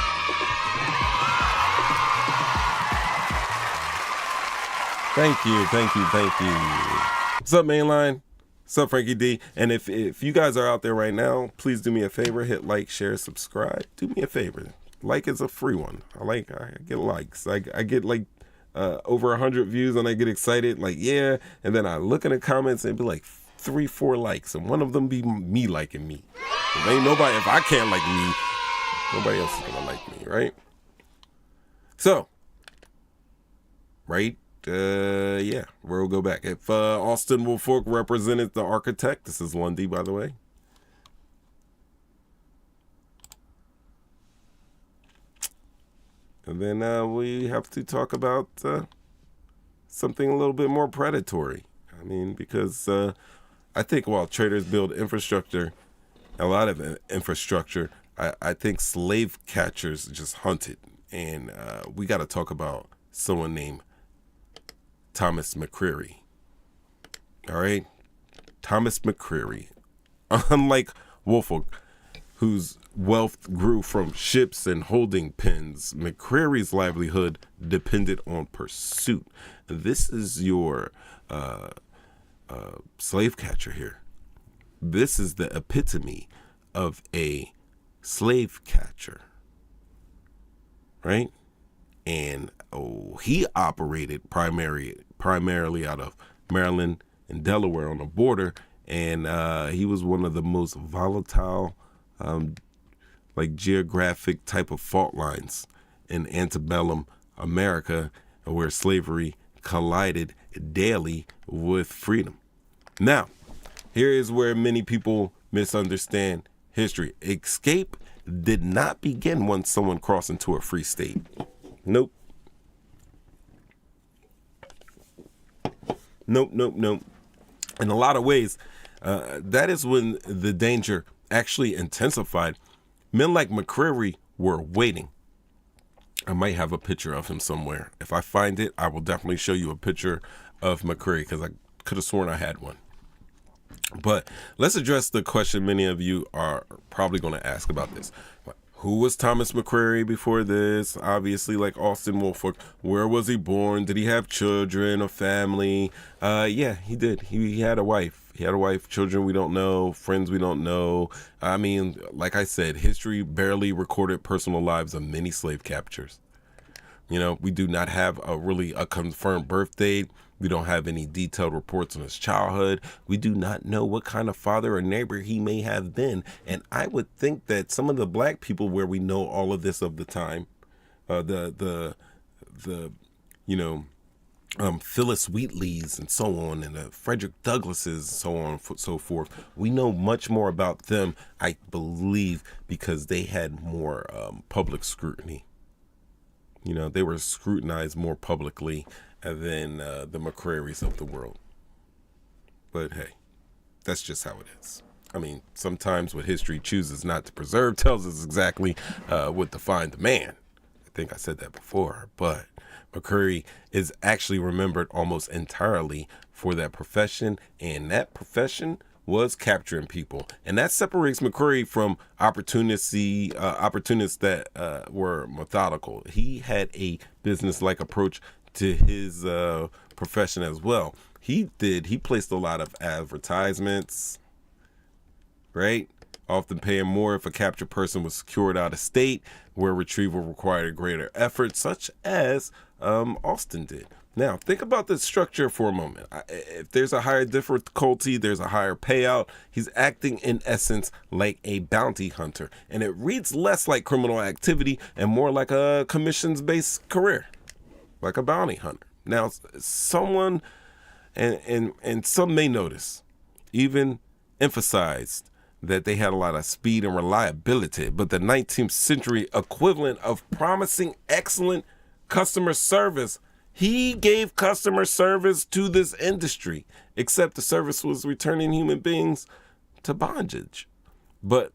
[SPEAKER 1] Thank you. What's up, Mainline? What's up, Frankie D? And if you guys are out there right now, please do me a favor. Hit like, share, subscribe. Do me a favor. Like is a free one. I get likes. I get like over 100 views and I get excited. Like, yeah. And then I look in the comments and be like 3-4 likes. And one of them be me liking me. If I can't like me, nobody else is going to like me, right? So, right? Yeah, we'll go back. If Austin Woolfolk represented the architect, this is Lundy, by the way. And then we have to talk about something a little bit more predatory. I mean, because I think while traders build infrastructure, a lot of infrastructure, I think slave catchers just hunted. And we got to talk about someone named Thomas McCreary. All right? Thomas McCreary. Unlike Woolfolk, whose wealth grew from ships and holding pens, McCreary's livelihood depended on pursuit. This is your slave catcher here. This is the epitome of a slave catcher. Right? And he operated primarily out of Maryland and Delaware on the border, and he was one of the most volatile, geographic type of fault lines in antebellum America, where slavery collided daily with freedom. Now, here is where many people misunderstand history. Escape did not begin once someone crossed into a free state. Nope. In a lot of ways, that is when the danger actually intensified. Men like McCreary were waiting. I might have a picture of him somewhere. If I find it, I will definitely show you a picture of McCreary, because I could have sworn I had one. But let's address the question many of you are probably going to ask about this. Who was Thomas McCreary before this? Obviously, like Austin Woolfolk. Where was he born? Did he have children, a family? Yeah, he did. He had a wife. Children we don't know, friends we don't know. I mean, like I said, history barely recorded personal lives of many slave captures. You know, we do not have a confirmed birth date. We don't have any detailed reports on his childhood. We do not know what kind of father or neighbor he may have been. And I would think that some of the black people where we know all of this of the time, Phyllis Wheatley's and so on, and Frederick Douglass's, so on and so forth. We know much more about them, I believe, because they had more public scrutiny. You know, they were scrutinized more publicly than the McCrearys of the world. But hey, that's just how it is. I mean, sometimes what history chooses not to preserve tells us exactly what defined the man. I think I said that before, but McCreary is actually remembered almost entirely for that profession, and that profession was capturing people. And that separates McCreary from opportunists that were methodical. He had a business-like approach to his profession as well. He placed a lot of advertisements, right? Often paying more if a captured person was secured out of state, where retrieval required a greater effort, such as Austin did. Now, think about the structure for a moment. If there's a higher difficulty, there's a higher payout. He's acting, in essence, like a bounty hunter. And it reads less like criminal activity and more like a commissions-based career, like a bounty hunter. Now, someone, and some may notice, even emphasized that they had a lot of speed and reliability, but the 19th century equivalent of promising excellent customer service, he gave customer service to this industry, except the service was returning human beings to bondage. But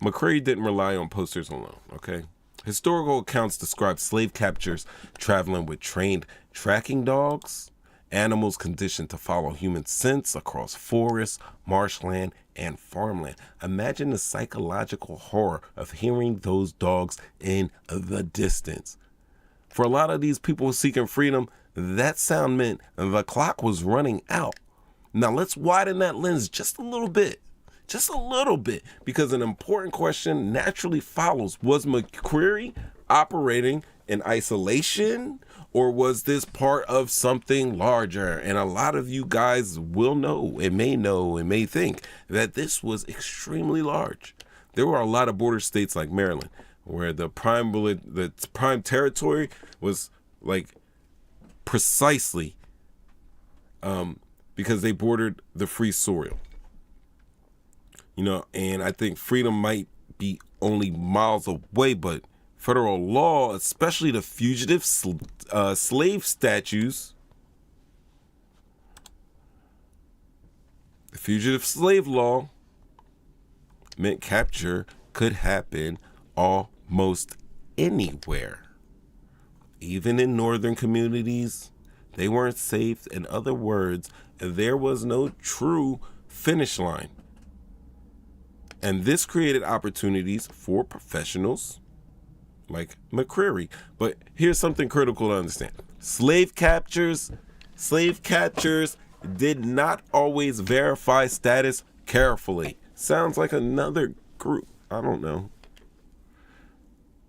[SPEAKER 1] McCreary didn't rely on posters alone, okay? Historical accounts describe slave captures traveling with trained tracking dogs, animals conditioned to follow human scents across forests, marshland, and farmland. Imagine the psychological horror of hearing those dogs in the distance. For a lot of these people seeking freedom, that sound meant the clock was running out. Now let's widen that lens just a little bit. Just a little bit, because an important question naturally follows. Was McCreary operating in isolation, or was this part of something larger? And a lot of you guys will know and may think that this was extremely large. There were a lot of border states like Maryland where the prime territory was like precisely because they bordered the free soil. You know, and I think freedom might be only miles away, but federal law, especially the fugitive slave statutes, the fugitive slave law meant capture could happen almost anywhere. Even in northern communities, they weren't safe. In other words, there was no true finish line. And this created opportunities for professionals like McCreary. But here's something critical to understand. Slave catchers did not always verify status carefully. Sounds like another group. I don't know.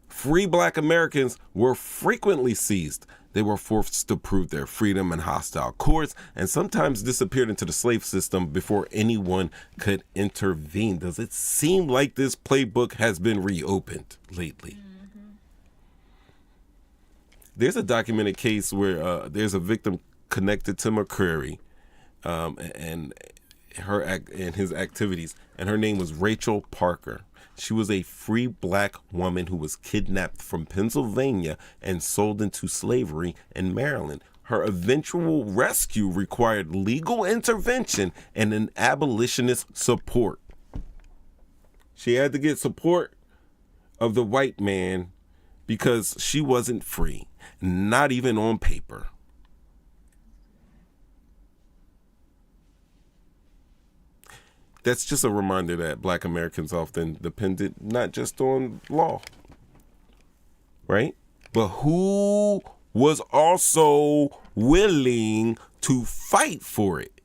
[SPEAKER 1] Free Black Americans were frequently seized. They were forced to prove their freedom in hostile courts and sometimes disappeared into the slave system before anyone could intervene. Does it seem like this playbook has been reopened lately? Mm-hmm. There's a documented case where there's a victim connected to McCreary and his activities, and her name was Rachel Parker. She was a free Black woman who was kidnapped from Pennsylvania and sold into slavery in Maryland. Her eventual rescue required legal intervention and an abolitionist support. She had to get support of the white man because she wasn't free, not even on paper. That's just a reminder that Black Americans often depended not just on law, right? But who was also willing to fight for it.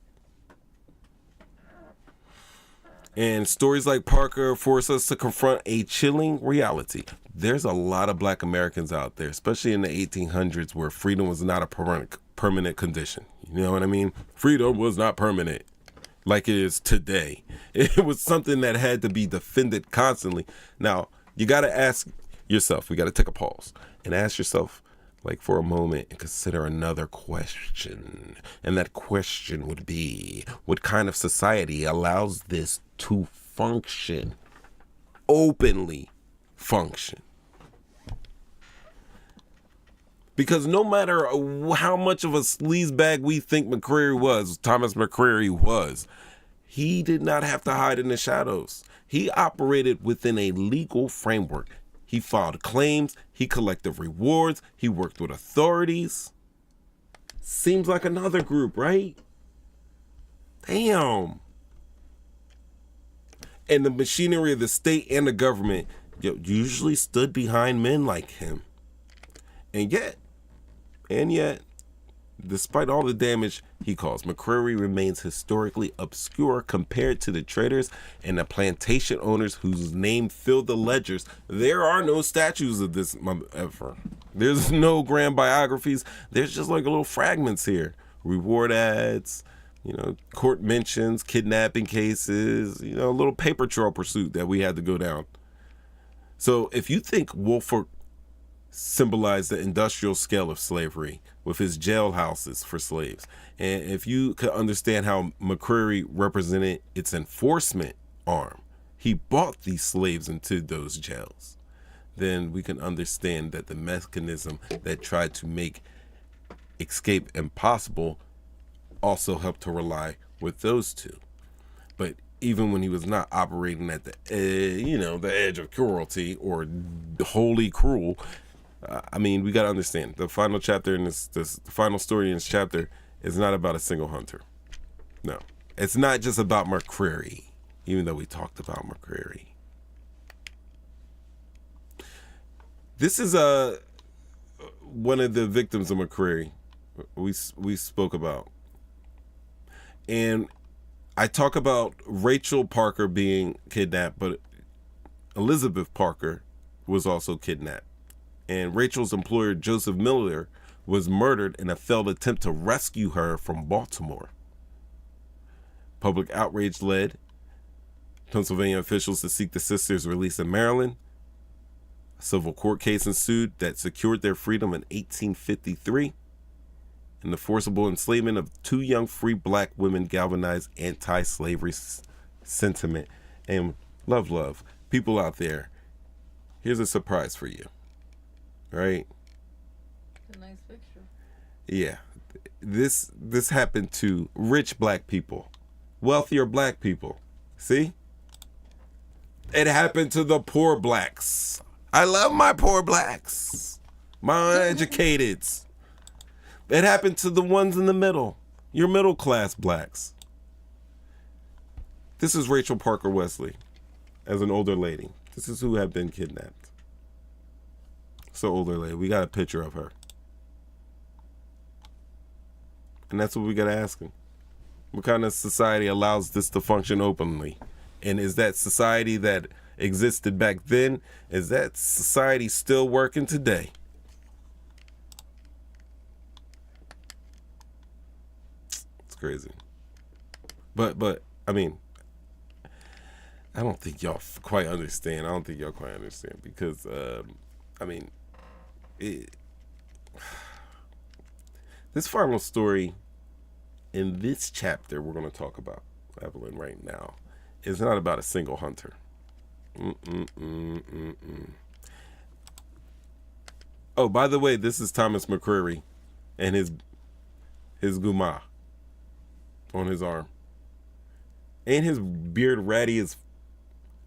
[SPEAKER 1] And stories like Parker force us to confront a chilling reality. There's a lot of Black Americans out there, especially in the 1800s, where freedom was not a permanent condition. You know what I mean? Freedom was not permanent like it is today. It was something that had to be defended constantly. Now, you got to ask yourself, we got to take a pause and ask yourself, like, for a moment, and consider another question. And that question would be, what kind of society allows this to function? Openly function. Because no matter how much of a sleazebag we think Thomas McCreary was, he did not have to hide in the shadows. He operated within a legal framework. He filed claims, he collected rewards, he worked with authorities. Seems like another group, right? Damn. And the machinery of the state and the government usually stood behind men like him. And yet, despite all the damage he caused, McCreary remains historically obscure compared to the traders and the plantation owners whose name filled the ledgers. There are no statues of this ever. There's no grand biographies. There's just like little fragments here. Reward ads, court mentions, kidnapping cases, a little paper trail pursuit that we had to go down. So if you think Woolfolk symbolized the industrial scale of slavery with his jailhouses for slaves, and if you could understand how McCreary represented its enforcement arm, he brought these slaves into those jails, then we can understand that the mechanism that tried to make escape impossible also helped to rely with those two. But even when he was not operating at the edge of cruelty or wholly cruel, we got to understand the final chapter in the final story in this chapter is not about a single hunter. No, it's not just about McCreary, even though we talked about McCreary. This is one of the victims of McCreary we spoke about. And I talk about Rachel Parker being kidnapped, but Elizabeth Parker was also kidnapped. And Rachel's employer, Joseph Miller, was murdered in a failed attempt to rescue her from Baltimore. Public outrage led Pennsylvania officials to seek the sisters' release in Maryland. A civil court case ensued that secured their freedom in 1853. And the forcible enslavement of 2 young free black women galvanized anti-slavery sentiment. And love, people out there, here's a surprise for you. Right?
[SPEAKER 2] A nice picture.
[SPEAKER 1] Yeah. This happened to rich black people. Wealthier black people. See? It happened to the poor blacks. I love my poor blacks. My uneducateds. It happened to the ones in the middle. Your middle class blacks. This is Rachel Parker Wesley as an older lady. This is who had been kidnapped. So older lady. We got a picture of her. And that's what we got to ask him. What kind of society allows this to function openly? And is that society that existed back then, is that society still working today? It's crazy. But I mean, I don't think y'all quite understand. Because, I mean, this final story in this chapter we're going to talk about, Evelyn, right now, is not about a single hunter. Oh, by the way, this is Thomas McCreary and his guma on his arm. Ain't his beard ratty as...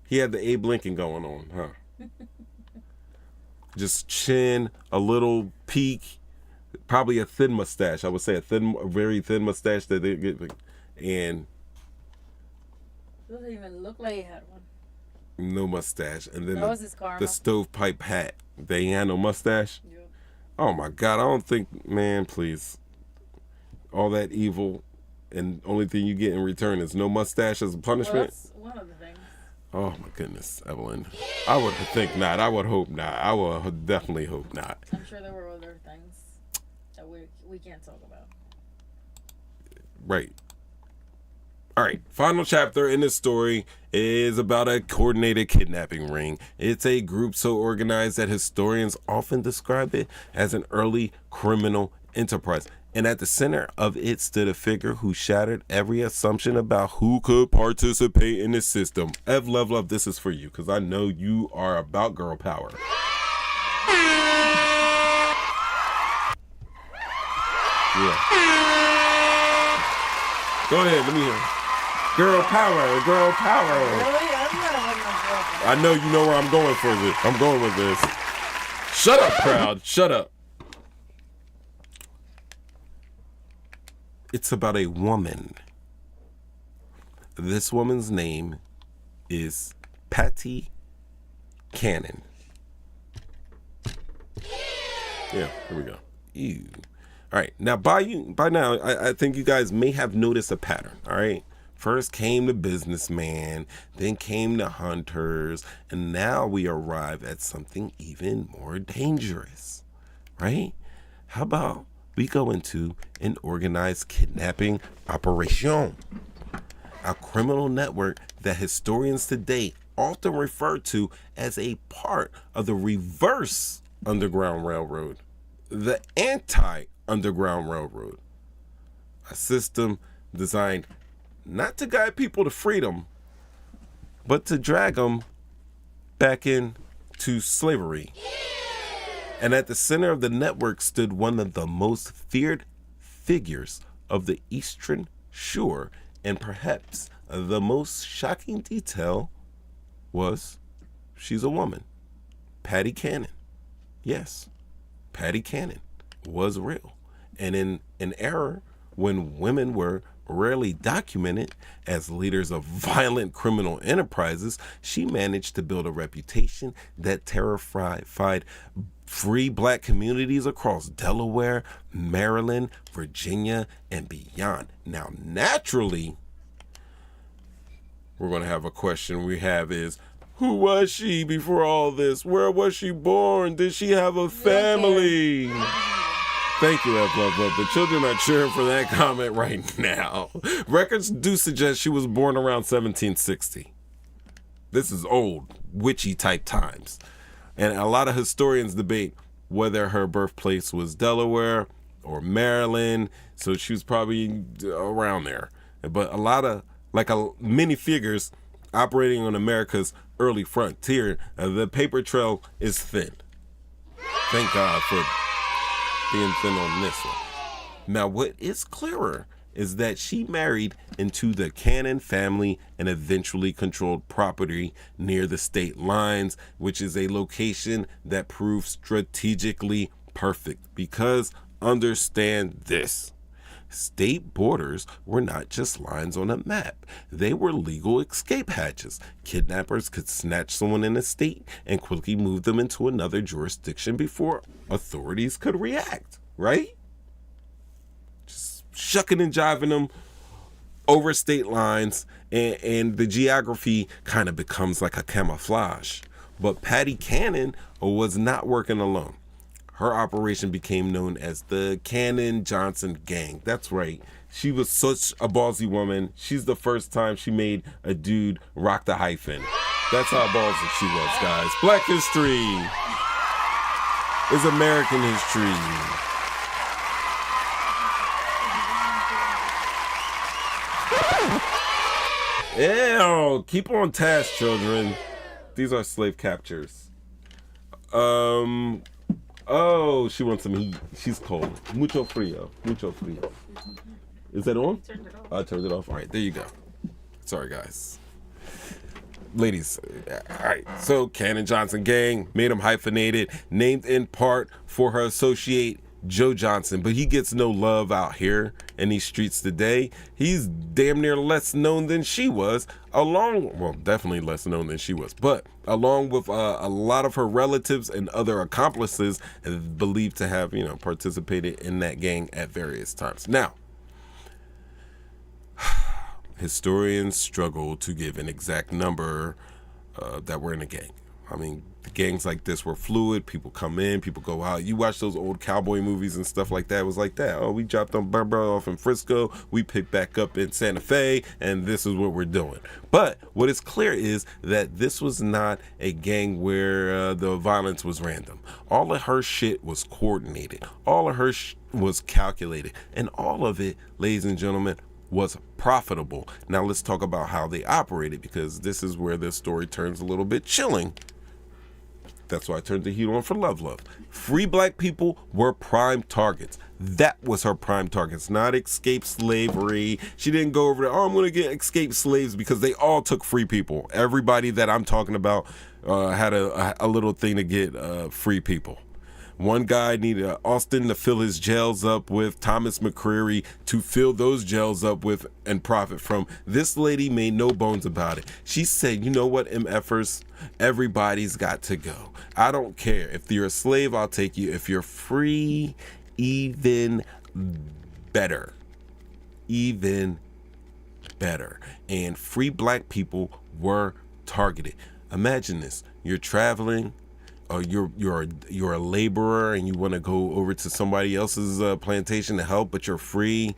[SPEAKER 1] He had the Abe Lincoln going on, huh? Just chin, a little peak, probably a thin mustache. I would say a very thin mustache that they get, and
[SPEAKER 2] doesn't even look like he had one.
[SPEAKER 1] No mustache, and then
[SPEAKER 2] was his karma.
[SPEAKER 1] The stovepipe hat. They ain't had no mustache.
[SPEAKER 2] Yep.
[SPEAKER 1] Oh my God! I don't think, man. Please, all that evil, and only thing you get in return is no mustache as a punishment.
[SPEAKER 2] Well, that's one of the things.
[SPEAKER 1] Oh my goodness, Evelyn. I would think not. I would hope not. I would definitely hope not.
[SPEAKER 2] I'm sure there were other things that we can't talk about.
[SPEAKER 1] Right. All right. Final chapter in this story is about a coordinated kidnapping ring. It's a group so organized that historians often describe it as an early criminal enterprise. And at the center of it stood a figure who shattered every assumption about who could participate in the system. Ev, love, this is for you, because I know you are about girl power. Yeah. Go ahead, let me hear. Girl power.
[SPEAKER 2] Really? I'm not a girl.
[SPEAKER 1] I know you know where I'm going for this. I'm going with this. Shut up, crowd. Shut up. It's about a woman. This woman's name is Patty Cannon. Yeah, here we go. Ew. All right, now by now, I think you guys may have noticed a pattern. All right, first came the businessman, then came the hunters, and now we arrive at something even more dangerous. Right? How about we go into an organized kidnapping operation, a criminal network that historians today often refer to as a part of the reverse Underground Railroad, the anti-Underground Railroad, a system designed not to guide people to freedom, but to drag them back into slavery. And at the center of the network stood one of the most feared figures of the Eastern Shore, and perhaps the most shocking detail was she's a woman. Patty Cannon. Yes, Patty Cannon was real. And in an era when women were rarely documented as leaders of violent criminal enterprises, she managed to build a reputation that terrified free black communities across Delaware, Maryland, Virginia, and beyond. Now, naturally, we're going to have a question we have is, who was she before all this? Where was she born? Did she have a family? Thank you, F. Love. The children are cheering for that comment right now. Records do suggest she was born around 1760. This is old, witchy type times. And a lot of historians debate whether her birthplace was Delaware or Maryland. So she was probably around there. But a lot of, many figures operating on America's early frontier, the paper trail is thin. Thank God for being thin on this one. Now, what is clearer is that she married into the Cannon family and eventually controlled property near the state lines, which is a location that proved strategically perfect. Because understand this, state borders were not just lines on a map. They were legal escape hatches. Kidnappers could snatch someone in a state and quickly move them into another jurisdiction before authorities could react, right? Just shucking and jiving them over state lines, and the geography kind of becomes like a camouflage. But Patty Cannon was not working alone. Her operation became known as the Cannon Johnson Gang. That's right. She was such a ballsy woman. She's the first time she made a dude rock the hyphen. That's how ballsy she was, guys. Black history is American history. Ew, keep on task, children. These are slave captures. Oh, she wants some heat. She's cold. Mucho frío. Mucho frío. Is that on? I turned it off. All right, there you go. Sorry, guys. Ladies, all right. So, Cannon Johnson Gang made him hyphenated, named in part for her associate, Joe Johnson, but he gets no love out here in these streets today. He's damn near less known than she was, definitely less known than she was, but along with a lot of her relatives and other accomplices believed to have, participated in that gang at various times. Now, historians struggle to give an exact number that were in the gang. I mean, the gangs like this were fluid. People come in, people go out. You watch those old cowboy movies and stuff like that. It was like that. Oh, we dropped them off in Frisco. We picked back up in Santa Fe, and this is what we're doing. But what is clear is that this was not a gang where the violence was random. All of her shit was coordinated. All of her was calculated. And all of it, ladies and gentlemen, was profitable. Now let's talk about how they operated, because this is where this story turns a little bit chilling. That's why I turned the heat on for Love. Free black people were prime targets. That was her prime targets, not escape slavery. She didn't go over there, I'm going to get escaped slaves, because they all took free people. Everybody that I'm talking about had a little thing to get free people. One guy needed Austin to fill his jails up with, Thomas McCreary to fill those jails up with and profit from. This lady made no bones about it. She said, you know what, MFers, everybody's got to go. I don't care. If you're a slave, I'll take you. If you're free, even better. Even better. And free black people were targeted. Imagine this. You're traveling. You're a laborer and you want to go over to somebody else's plantation to help, but you're free.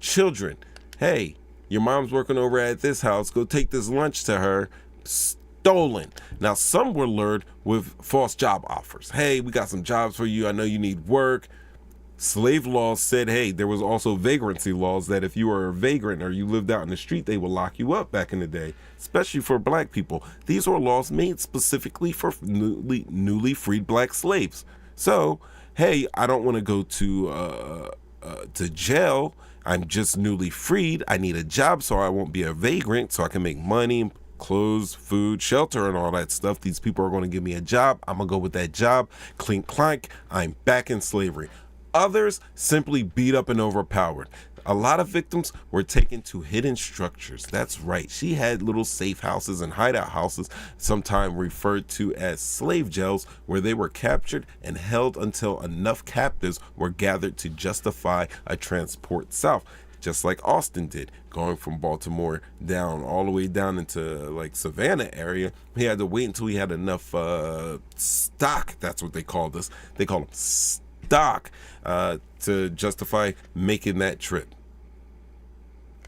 [SPEAKER 1] Children, hey, your mom's working over at this house. Go take this lunch to her. Stolen. Now, some were lured with false job offers. Hey, we got some jobs for you. I know you need work. Slave laws said, hey, there was also vagrancy laws that if you were a vagrant or you lived out in the street, they would lock you up back in the day, especially for black people. These were laws made specifically for newly freed black slaves. So, hey, I don't want to go to jail. I'm just newly freed. I need a job so I won't be a vagrant, so I can make money, clothes, food, shelter, and all that stuff. These people are going to give me a job. I'm going to go with that job. Clink, clank. I'm back in slavery. Others simply beat up and overpowered. A lot of victims were taken to hidden structures. That's right. She had little safe houses and hideout houses, sometimes referred to as slave jails, where they were captured and held until enough captives were gathered to justify a transport south. Just like Austin did, going from Baltimore down all the way down into like Savannah area. He had to wait until he had enough stock. That's what they call this. They call them stock to justify making that trip.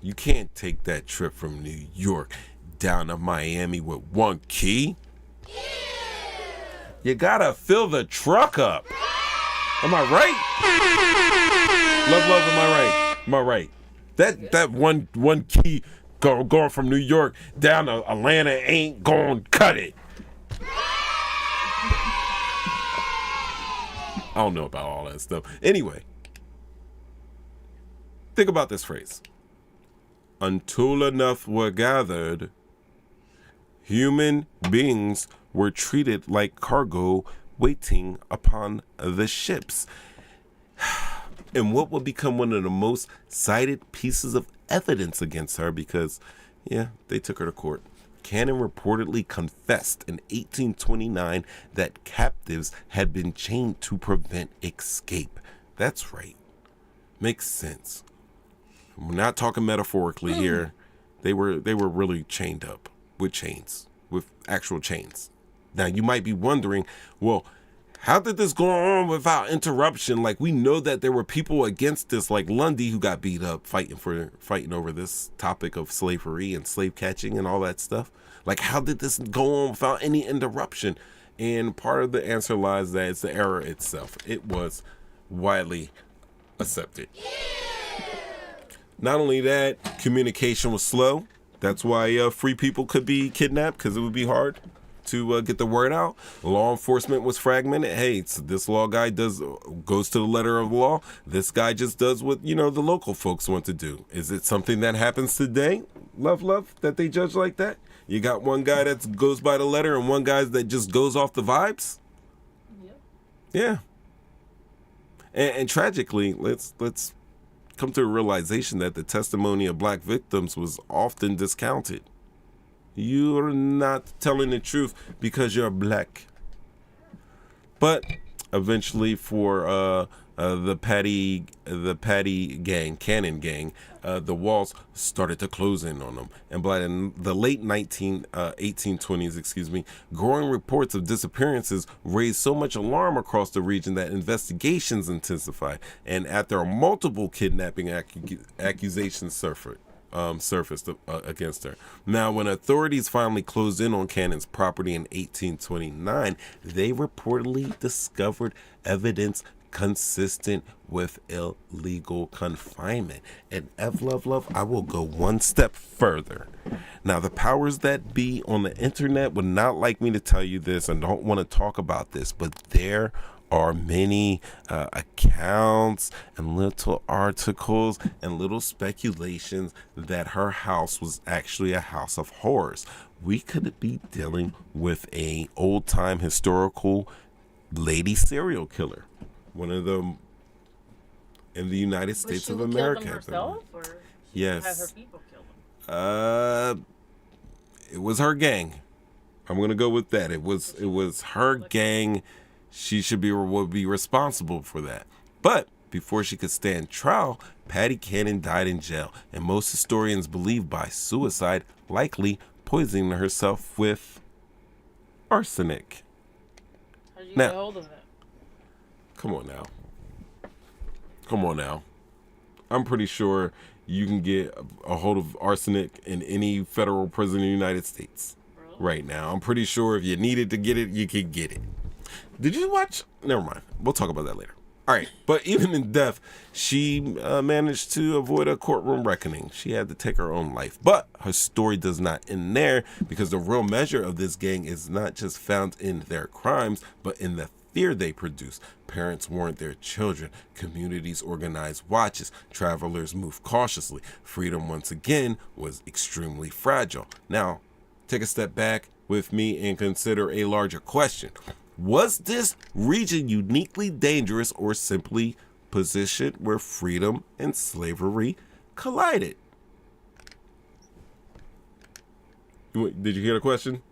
[SPEAKER 1] You can't take that trip from New York down to Miami with one key. You gotta fill the truck up. Am I right? Love, am I right? Am I right? That one key going from New York down to Atlanta ain't gonna cut it. I don't know about all that stuff. Anyway, think about this phrase. Until enough were gathered, human beings were treated like cargo waiting upon the ships. And what would become one of the most cited pieces of evidence against her, because, yeah, they took her to court. Cannon reportedly confessed in 1829 that captives had been chained to prevent escape. That's right. Makes sense. We're not talking metaphorically here. They were really chained up with chains, with actual chains. Now, you might be wondering, well, how did this go on without interruption? Like, we know that there were people against this, like Lundy, who got beat up fighting over this topic of slavery and slave catching and all that stuff. Like, how did this go on without any interruption? And part of the answer lies that it's the error itself. It was widely accepted. Not only that, communication was slow. That's why free people could be kidnapped, because it would be hard to get the word out. Law enforcement was fragmented. Hey, so this law guy goes to the letter of the law. This guy just does what, the local folks want to do. Is it something that happens today? Love, that they judge like that? You got one guy that goes by the letter and one guy that just goes off the vibes? Yep. Yeah. And tragically, let's come to a realization that the testimony of black victims was often discounted. You're not telling the truth because you're black. But eventually, for the Patty gang, Cannon gang, the walls started to close in on them. And by the late 1820s, growing reports of disappearances raised so much alarm across the region that investigations intensified. And after multiple kidnapping accusations surfaced against her. Now, when authorities finally closed in on Cannon's property in 1829, they reportedly discovered evidence consistent with illegal confinement. And Love, I will go one step further. Now, the powers that be on the internet would not like me to tell you this and don't want to talk about this, but there are many accounts and little articles and little speculations that her house was actually a house of horrors. We could be dealing with a old-time historical lady serial killer. One of them in the United States of America.
[SPEAKER 2] Kill them herself, or
[SPEAKER 1] yes.
[SPEAKER 2] Have her people kill them?
[SPEAKER 1] It was her gang. I'm gonna go with that. It was her gang. She would be responsible for that. But before she could stand trial, Patty Cannon died in jail, and most historians believe by suicide, likely poisoning herself with arsenic.
[SPEAKER 2] How did you get hold of it?
[SPEAKER 1] Come on now. I'm pretty sure you can get a hold of arsenic in any federal prison in the United States right now. I'm pretty sure if you needed to get it, you could get it. Did you watch? Never mind. We'll talk about that later. All right. But even in death, she managed to avoid a courtroom reckoning. She had to take her own life. But her story does not end there, because the real measure of this gang is not just found in their crimes, but in the fear they produce. Parents warned their children. Communities organized watches. Travelers moved cautiously. Freedom, once again, was extremely fragile. Now, take a step back with me and consider a larger question. Was this region uniquely dangerous or simply position where freedom and slavery collided. Did you hear the question?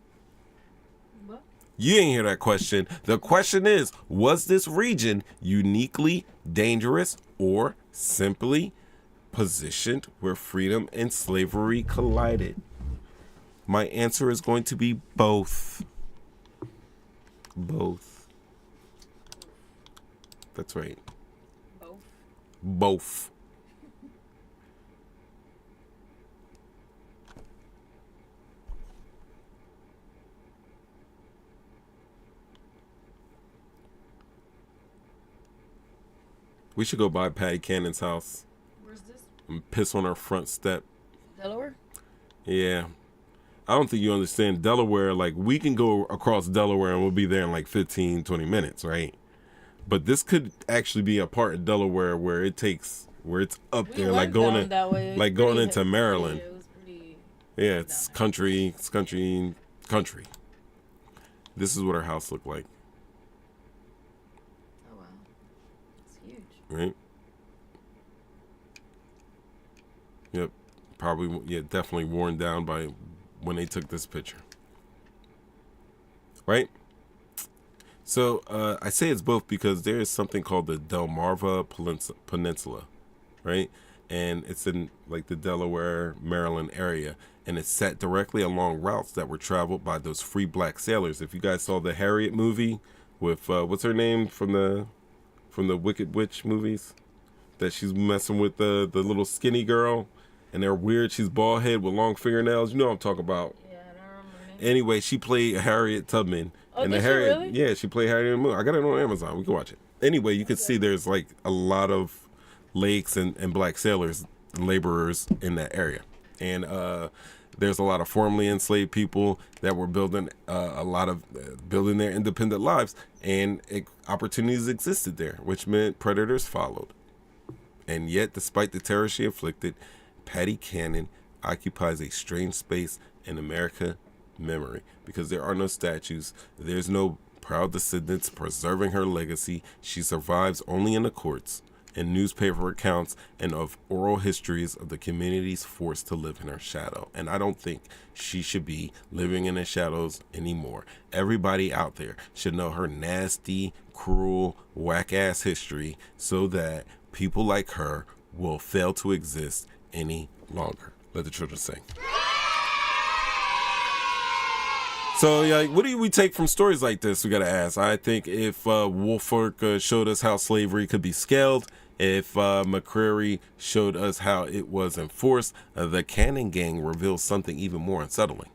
[SPEAKER 1] What? You didn't hear that question. The question is, was this region uniquely dangerous or simply positioned where freedom and slavery collided? My answer is going to be both. Both. That's right. Both. We should go by Patty Cannon's house.
[SPEAKER 2] Where's this?
[SPEAKER 1] And piss on her front step.
[SPEAKER 2] Delaware?
[SPEAKER 1] Yeah. I don't think you understand Delaware. Like, we can go across Delaware and we'll be there in like 15, 20 minutes, right? But this could actually be a part of Delaware where it's up there, like going into Maryland.
[SPEAKER 2] It was pretty.
[SPEAKER 1] Yeah, it's country. This is what her house looked like.
[SPEAKER 2] Oh wow, it's huge.
[SPEAKER 1] Right. Yep. Probably. Yeah. Definitely worn down by when they took this picture. Right. So I say it's both because there is something called the Delmarva Peninsula, right? And it's in like the Delaware, Maryland area. And it's set directly along routes that were traveled by those free black sailors. If you guys saw the Harriet movie with, what's her name from the Wicked Witch movies? That she's messing with the little skinny girl. And they're weird. She's bald head with long fingernails. You know what I'm talking about.
[SPEAKER 2] Yeah, I don't remember her name.
[SPEAKER 1] Anyway, she played Harriet Tubman.
[SPEAKER 2] Oh,
[SPEAKER 1] and
[SPEAKER 2] did
[SPEAKER 1] the
[SPEAKER 2] she
[SPEAKER 1] Harriet,
[SPEAKER 2] really?
[SPEAKER 1] yeah, she played Harriet in the movie. I got it on Amazon. We can watch it. Anyway, you can see there's like a lot of lakes and black sailors and laborers in that area. And there's a lot of formerly enslaved people that were building building their independent lives, and opportunities existed there, which meant predators followed. And yet, despite the terror she inflicted, Patty Cannon occupies a strange space in America memory because there are no statues. There's no proud descendants preserving her legacy. She survives only in the courts and newspaper accounts and of oral histories of the communities forced to live in her shadow. And I don't think she should be living in the shadows anymore. Everybody out there should know her nasty, cruel, whack-ass history so that people like her will fail to exist any longer. Let the children sing. So, yeah, what do we take from stories like this? We got to ask. I think if Woolfolk showed us how slavery could be scaled, if McCreary showed us how it was enforced, the Cannon Gang reveals something even more unsettling.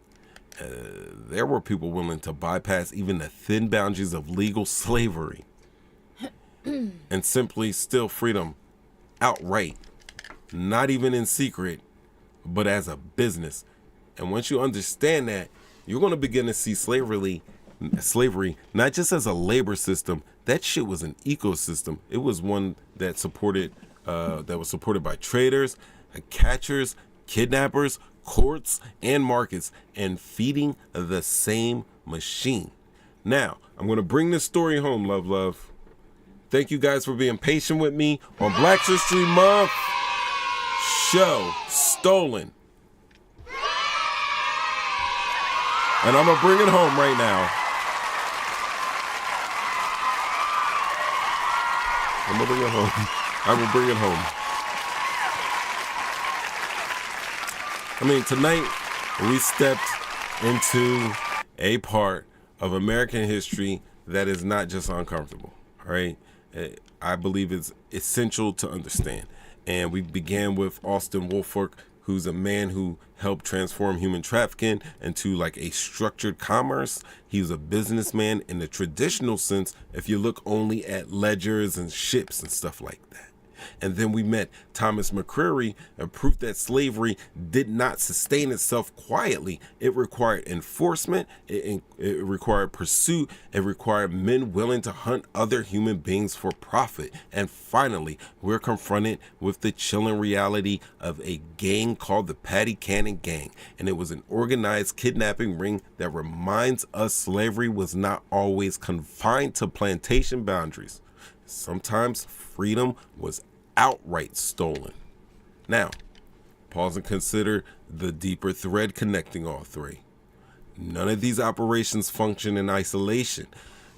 [SPEAKER 1] There were people willing to bypass even the thin boundaries of legal slavery and simply steal freedom outright, not even in secret, but as a business. And once you understand that, you're going to begin to see slavery not just as a labor system. That shit was an ecosystem. It was one that was supported by traders, catchers, kidnappers, courts, and markets, and feeding the same machine. Now, I'm going to bring this story home, love. Thank you guys for being patient with me on Black History Month show, Stolen. And I'm going to bring it home right now. I'm going to bring it home. I will bring it home. I mean, tonight we stepped into a part of American history that is not just uncomfortable, all right? I believe it's essential to understand. And we began with Austin Woolfolk, who's a man who helped transform human trafficking into like a structured commerce. He was a businessman in the traditional sense, if you look only at ledgers and ships and stuff like that. And then we met Thomas McCreary, a proof that slavery did not sustain itself quietly. It required enforcement, it required pursuit, it required men willing to hunt other human beings for profit. And finally, we're confronted with the chilling reality of a gang called the Patty Cannon Gang. And it was an organized kidnapping ring that reminds us slavery was not always confined to plantation boundaries. Sometimes freedom was outright stolen. Now, pause and consider the deeper thread connecting all three. None of these operations function in isolation.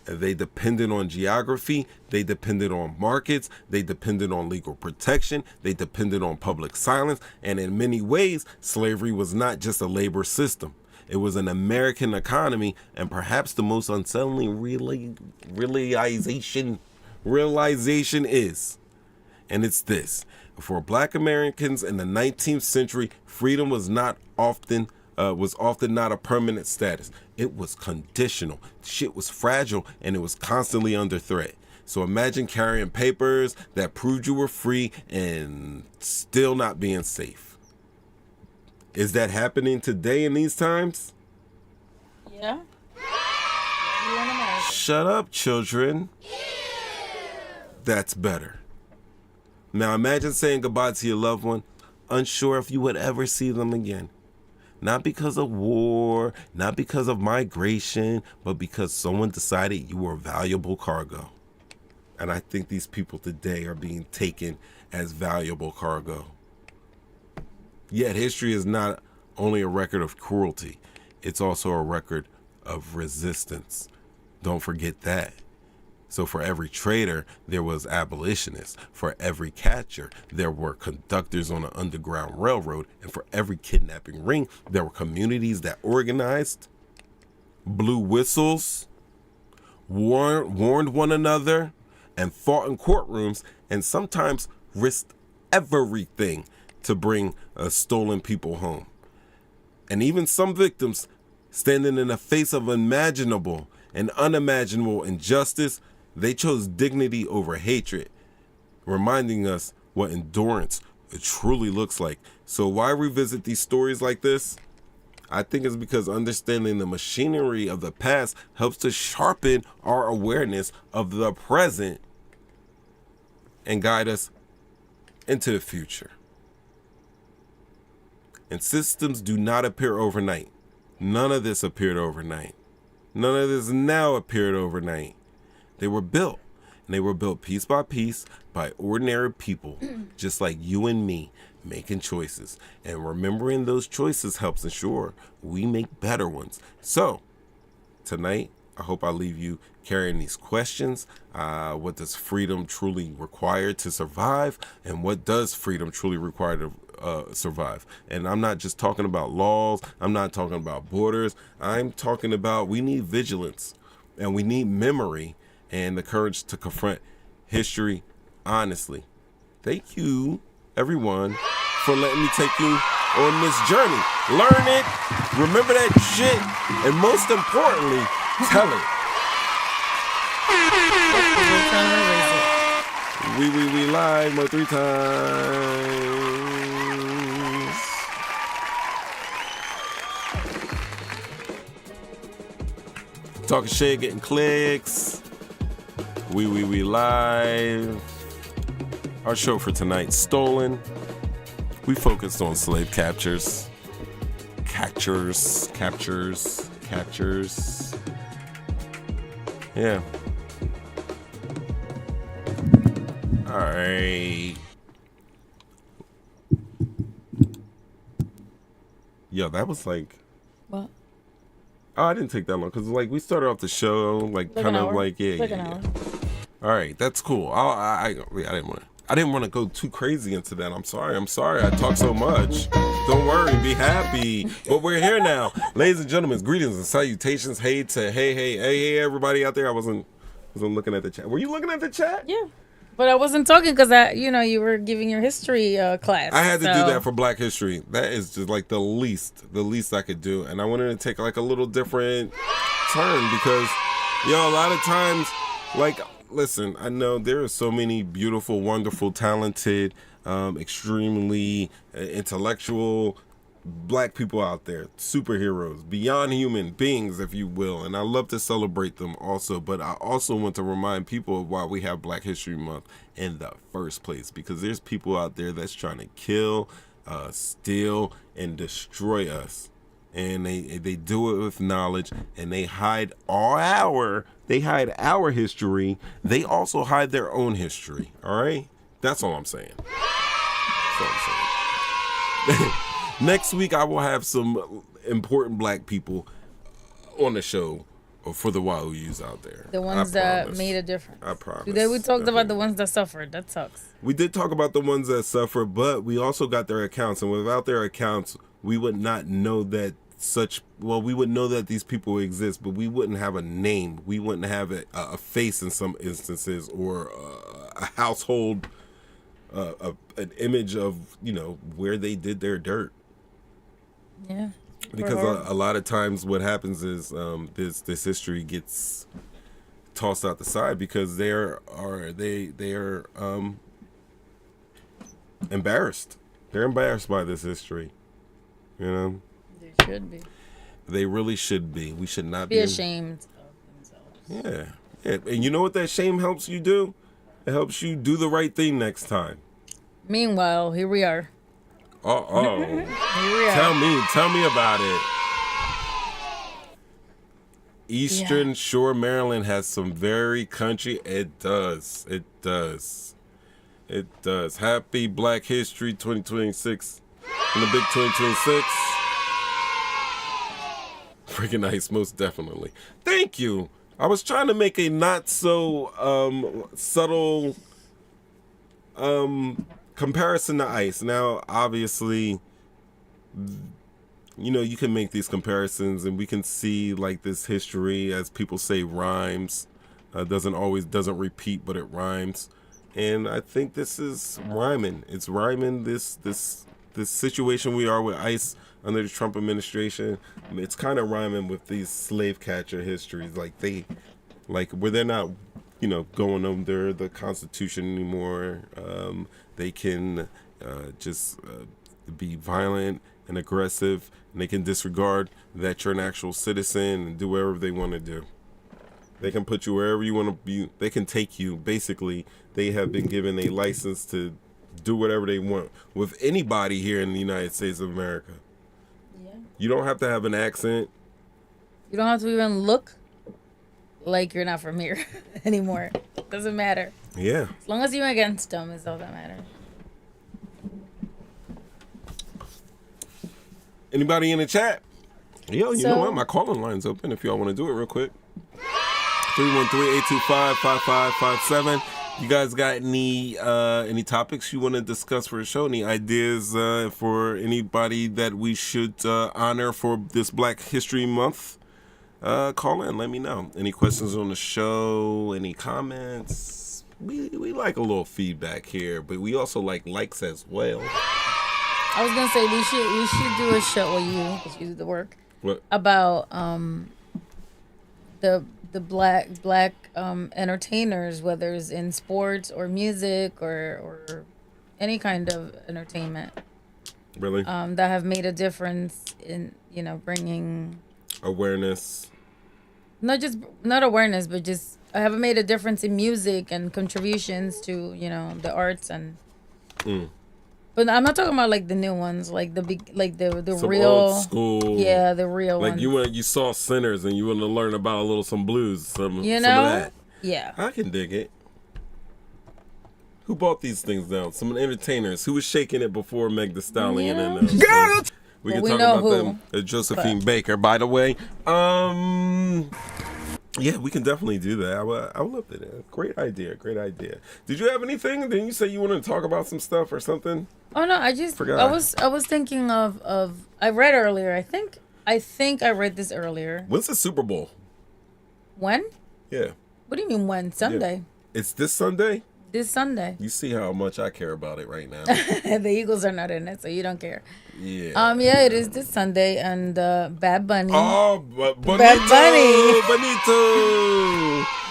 [SPEAKER 1] They depended on geography, they depended on markets, they depended on legal protection, they depended on public silence, and in many ways, slavery was not just a labor system. It was an American economy, and perhaps the most unsettling realization is, and it's this: for Black Americans in the 19th century, freedom was often not a permanent status. It was conditional. Shit was fragile, and it was constantly under threat. So imagine carrying papers that proved you were free and still not being safe. Is that happening today in these times?
[SPEAKER 2] Yeah.
[SPEAKER 1] Shut up, children. That's better. Now imagine saying goodbye to your loved one, unsure if you would ever see them again. Not because of war, not because of migration, but because someone decided you were valuable cargo. And I think these people today are being taken as valuable cargo. Yet history is not only a record of cruelty, it's also a record of resistance. Don't forget that. So for every trader, there was abolitionists. For every catcher, there were conductors on an underground railroad. And for every kidnapping ring, there were communities that organized, blew whistles, warned one another, and fought in courtrooms, and sometimes risked everything to bring stolen people home. And even some victims, standing in the face of imaginable and unimaginable injustice, they chose dignity over hatred, reminding us what endurance truly looks like. So why revisit these stories like this? I think it's because understanding the machinery of the past helps to sharpen our awareness of the present and guide us into the future. And systems do not appear overnight. None of this appeared overnight. None of this now appeared overnight. They were built, and they were built piece by piece by ordinary people, just like you and me, making choices. And remembering those choices helps ensure we make better ones. So, tonight, I hope I leave you carrying these questions. What does freedom truly require to survive? And what does freedom truly require to survive? And I'm not just talking about laws. I'm not talking about borders. I'm talking about we need vigilance, and we need memory, and the courage to confront history honestly. Thank you, everyone, for letting me take you on this journey. Learn it, remember that shit, and most importantly, tell it. We live more 3 times. Talking shit, getting clicks. We live. Our show for tonight, Stolen. We focused on slave captures. Yeah. All right. Yo, that was like...
[SPEAKER 2] What?
[SPEAKER 1] Oh, I didn't take that long because like we started off the show like kind of like yeah. All right, that's cool. I didn't want to go too crazy into that. I'm sorry. I talk so much. Don't worry, be happy. But we're here now, ladies and gentlemen. Greetings and salutations. Hey, everybody out there. I wasn't looking at the chat. Were you looking at the chat?
[SPEAKER 2] Yeah. But I wasn't talking because you were giving your histoy class.
[SPEAKER 1] I had to do that for Black History. That is just like the least I could do. And I wanted to take like a little different turn because, a lot of times, like, listen, I know there are so many beautiful, wonderful, talented, extremely intellectual Black people out there, superheroes, beyond human beings, if you will, and I love to celebrate them also, but I also want to remind people of why we have Black History Month in the first place, because there's people out there that's trying to kill, steal, and destroy us, and they do it with knowledge, and they hide all our they hide our history, they also hide their own history. All right? That's all I'm saying. That's all I'm saying. Next week, I will have some important black people on the show for the YOUs out there.
[SPEAKER 2] The ones that made a difference.
[SPEAKER 1] I promise.
[SPEAKER 2] Today we talked about the ones that suffered. That sucks.
[SPEAKER 1] We did talk about the ones that suffer, but we also got their accounts. And without their accounts, we would not know that we would know that these people exist, but we wouldn't have a name. We wouldn't have a face in some instances, or a household, an image of, where they did their dirt.
[SPEAKER 2] Yeah.
[SPEAKER 1] Because a lot of times what happens is this history gets tossed out the side because they are embarrassed. They're embarrassed by this history.
[SPEAKER 2] They should be.
[SPEAKER 1] They really should be. We should not
[SPEAKER 2] be ashamed of themselves.
[SPEAKER 1] Yeah. And you know what that shame helps you do? It helps you do the right thing next time.
[SPEAKER 2] Meanwhile, here we are.
[SPEAKER 1] Uh-oh. Tell me about it. Eastern Shore, Maryland has some very country. It does. Happy Black History 2026. In the big 2026. Freaking nice, most definitely. Thank you. I was trying to make a not so subtle comparison to ice. Now, obviously, you can make these comparisons, and we can see like this history, as people say, rhymes. Doesn't repeat, but it rhymes. And I think this is rhyming. It's rhyming this situation we are with ICE under the Trump administration. It's kind of rhyming with these slave catcher histories, where they're not, going under the Constitution anymore. They can just be violent and aggressive, and they can disregard that you're an actual citizen and do whatever they want to do. They can put you wherever you want to be. They can take you. Basically, they have been given a license to do whatever they want with anybody here in the United States of America. Yeah. You don't have to have an accent.
[SPEAKER 2] You don't have to even look like you're not from here anymore. Doesn't matter.
[SPEAKER 1] Yeah.
[SPEAKER 2] As long as you're against them, is all that matters.
[SPEAKER 1] Anybody in the chat? Yo, you know what? My calling line's open if y'all want to do it real quick. 313-825-5557. You guys got any topics you want to discuss for the show? Any ideas for anybody that we should honor for this Black History Month? Call in, let me know. Any questions on the show? Any comments? We like a little feedback here, but we also like likes as well.
[SPEAKER 2] I was gonna say we should do a show with you, because you do the work.
[SPEAKER 1] What?
[SPEAKER 2] About the black entertainers, whether it's in sports or music or any kind of entertainment.
[SPEAKER 1] Really?
[SPEAKER 2] That have made a difference in bringing
[SPEAKER 1] awareness.
[SPEAKER 2] Not awareness, but just have made a difference in music and contributions to the arts and. But I'm not talking about like the new ones, like the big, like the
[SPEAKER 1] some
[SPEAKER 2] real
[SPEAKER 1] old school.
[SPEAKER 2] Yeah, the real ones.
[SPEAKER 1] Like you saw Sinners and you want to learn about some blues, some of that.
[SPEAKER 2] Yeah.
[SPEAKER 1] I can dig it. Who bought these things down? Some entertainers. Who was shaking it before Meg Thee Stallion and them?
[SPEAKER 2] Girl!
[SPEAKER 1] We can talk about them. Josephine Baker, by the way. Yeah, we can definitely do that. I would love that. Great idea. Did you have anything? Didn't you say you wanted to talk about some stuff or something?
[SPEAKER 2] Oh no, I was thinking of I read earlier. I think I read this earlier.
[SPEAKER 1] When's the Super Bowl?
[SPEAKER 2] When?
[SPEAKER 1] Yeah.
[SPEAKER 2] What do you mean when? Sunday.
[SPEAKER 1] Yeah. It's this Sunday?
[SPEAKER 2] This Sunday.
[SPEAKER 1] You see how much I care about it right now.
[SPEAKER 2] The Eagles are not in it, so you don't care.
[SPEAKER 1] Yeah.
[SPEAKER 2] Yeah, it is this Sunday, and Bad Bunny.
[SPEAKER 1] Oh, Bonito.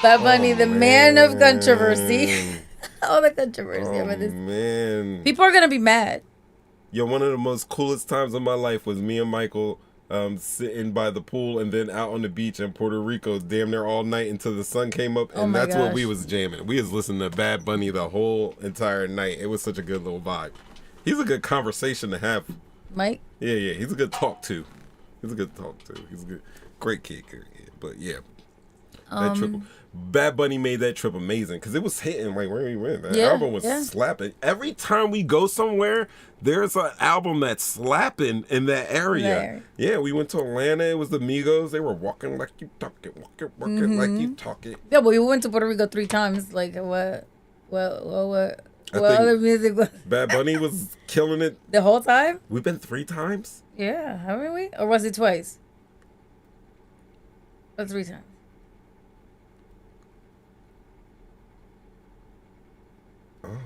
[SPEAKER 2] Bad Bunny, the man of controversy. All the controversy over this.
[SPEAKER 1] Man.
[SPEAKER 2] People are gonna be mad.
[SPEAKER 1] Yo, one of the most coolest times of my life was me and Michael sitting by the pool and then out on the beach in Puerto Rico damn near all night until the sun came up, and that's what we was jamming. We was listening to Bad Bunny the whole entire night. It was such a good little vibe. He's a good conversation to have.
[SPEAKER 2] Mike?
[SPEAKER 1] Yeah, he's a good talk to. He's a good, great kid, but yeah. That trip, Bad Bunny made that trip amazing because it was hitting like where we went. That album was slapping. Every time we go somewhere, there's an album that's slapping in that area. Yeah, we went to Atlanta. It was the Migos. They were walking like you talking, walking like you talking.
[SPEAKER 2] Yeah, but we went to Puerto Rico 3 times. Like what other music was?
[SPEAKER 1] Bad Bunny was killing it
[SPEAKER 2] the whole time.
[SPEAKER 1] We've been 3 times.
[SPEAKER 2] Yeah, haven't we? Or was it twice? Or 3 times?
[SPEAKER 1] Oh.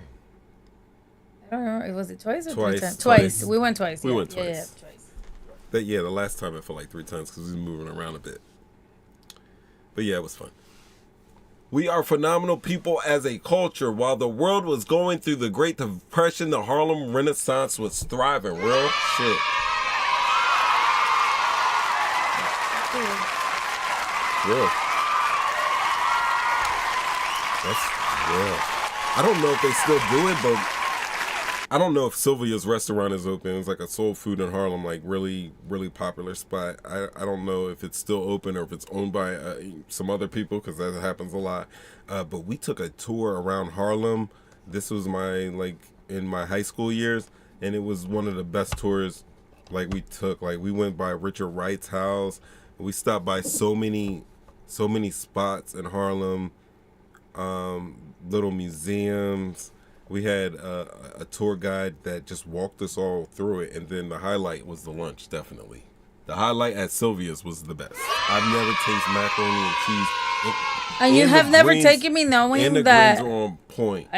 [SPEAKER 2] I don't remember. Was it twice or
[SPEAKER 1] twice,
[SPEAKER 2] 3 times?
[SPEAKER 1] Twice.
[SPEAKER 2] We went twice.
[SPEAKER 1] We went twice.
[SPEAKER 2] Yeah, twice.
[SPEAKER 1] The last time it felt like 3 times because we was moving around a bit. But yeah, it was fun. We are phenomenal people as a culture. While the world was going through the Great Depression, the Harlem Renaissance was thriving. Real shit. Real. That's real. I don't know if they still do it, but I don't know if Sylvia's restaurant is open. It's like a soul food in Harlem, like really, really popular spot. I don't know if it's still open or if it's owned by some other people because that happens a lot. But we took a tour around Harlem. This was in my high school years, and it was one of the best tours we took. Like we went by Richard Wright's house. We stopped by so many spots in Harlem, little museums. We had a tour guide that just walked us all through it, and then the highlight was the lunch, definitely. The highlight at Sylvia's was the best. I've never tasted macaroni and cheese.
[SPEAKER 2] And you have never taken me knowing
[SPEAKER 1] and the
[SPEAKER 2] that...
[SPEAKER 1] greens are on point.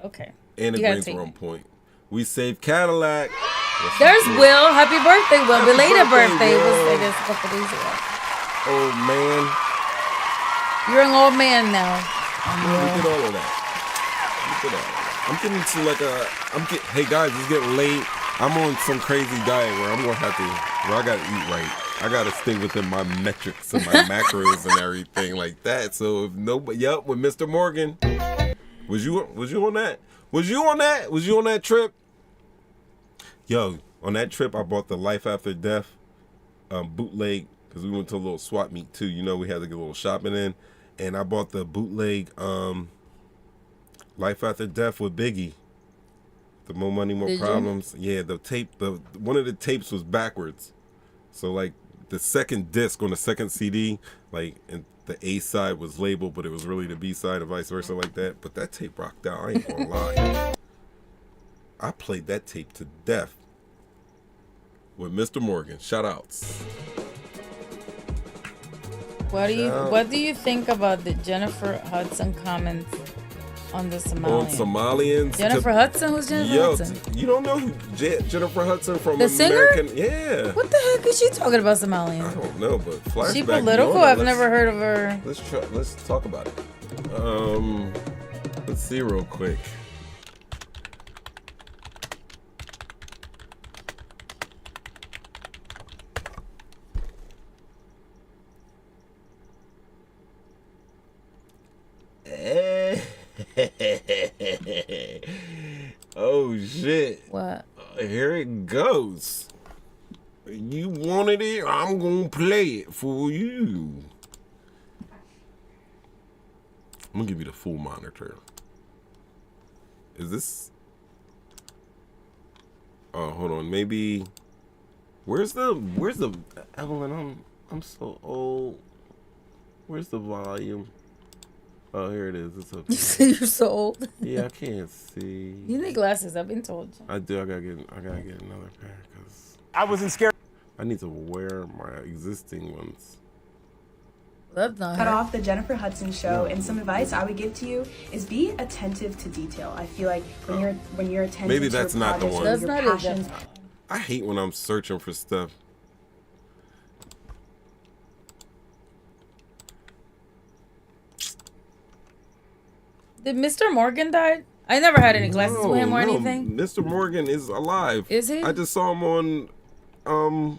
[SPEAKER 2] Okay.
[SPEAKER 1] And the greens are on point. We saved Cadillac.
[SPEAKER 2] There's Will. Happy birthday, Will. Belated birthday. It was a couple days ago.
[SPEAKER 1] Oh, man.
[SPEAKER 2] You're an old man now.
[SPEAKER 1] Look at all of that. I'm getting to hey guys, it's getting late. I'm on some crazy diet where I'm gonna have to, I gotta eat right. I gotta stay within my metrics and my macros and everything like that. So if nobody, with Mr. Morgan, was you on that? Was you on that trip? Yo, on that trip I bought the Life After Death bootleg because we went to a little swap meet too. You know, we had to get a little shopping in, and I bought the bootleg Life After Death with Biggie. The More Money, More Problems. Yeah, the tape, one of the tapes was backwards. So like the second disc on the second CD, and the A side was labeled, but it was really the B side, or vice versa, like that. But that tape rocked out. I ain't gonna lie. I played that tape to death with Mr. Morgan. Shout outs.
[SPEAKER 2] What do you think about the Jennifer Hudson comments on the Somalians?
[SPEAKER 1] On Somalians.
[SPEAKER 2] Jennifer Hudson? Who's Jennifer Hudson?
[SPEAKER 1] You don't know who Jennifer Hudson from
[SPEAKER 2] the
[SPEAKER 1] American?
[SPEAKER 2] Singer?
[SPEAKER 1] Yeah.
[SPEAKER 2] What the heck is she talking about Somalians?
[SPEAKER 1] I don't know, but flashback.
[SPEAKER 2] She political? I've never heard of her.
[SPEAKER 1] Let's talk about it. Let's see real quick. Oh shit.
[SPEAKER 2] What?
[SPEAKER 1] Here it goes. You wanted it, I'm gonna play it for you. I'm gonna give you the full monitor. Is this? Oh, hold on. Maybe. Where's the Evelyn? I'm so old. Where's the volume? Oh, here it is. It's up there.
[SPEAKER 2] You're so old.
[SPEAKER 1] Yeah, I can't see.
[SPEAKER 2] You need glasses. I've been told.
[SPEAKER 1] I do. I gotta get another pair because
[SPEAKER 3] I wasn't scared.
[SPEAKER 1] I need to wear my existing ones.
[SPEAKER 2] That's not
[SPEAKER 4] Cut off the Jennifer Hudson show, and some advice I would give to you is be attentive to detail. I feel like when you're attentive
[SPEAKER 1] Maybe
[SPEAKER 4] to
[SPEAKER 1] that's
[SPEAKER 4] your
[SPEAKER 1] not the
[SPEAKER 4] projects,
[SPEAKER 1] one.
[SPEAKER 2] That's
[SPEAKER 4] your
[SPEAKER 2] not it.
[SPEAKER 4] passions.
[SPEAKER 1] I hate when I'm searching for stuff.
[SPEAKER 2] Did Mr. Morgan die? I never had any glasses with him or anything.
[SPEAKER 1] Mr. Morgan is alive.
[SPEAKER 2] Is he?
[SPEAKER 1] I just saw him on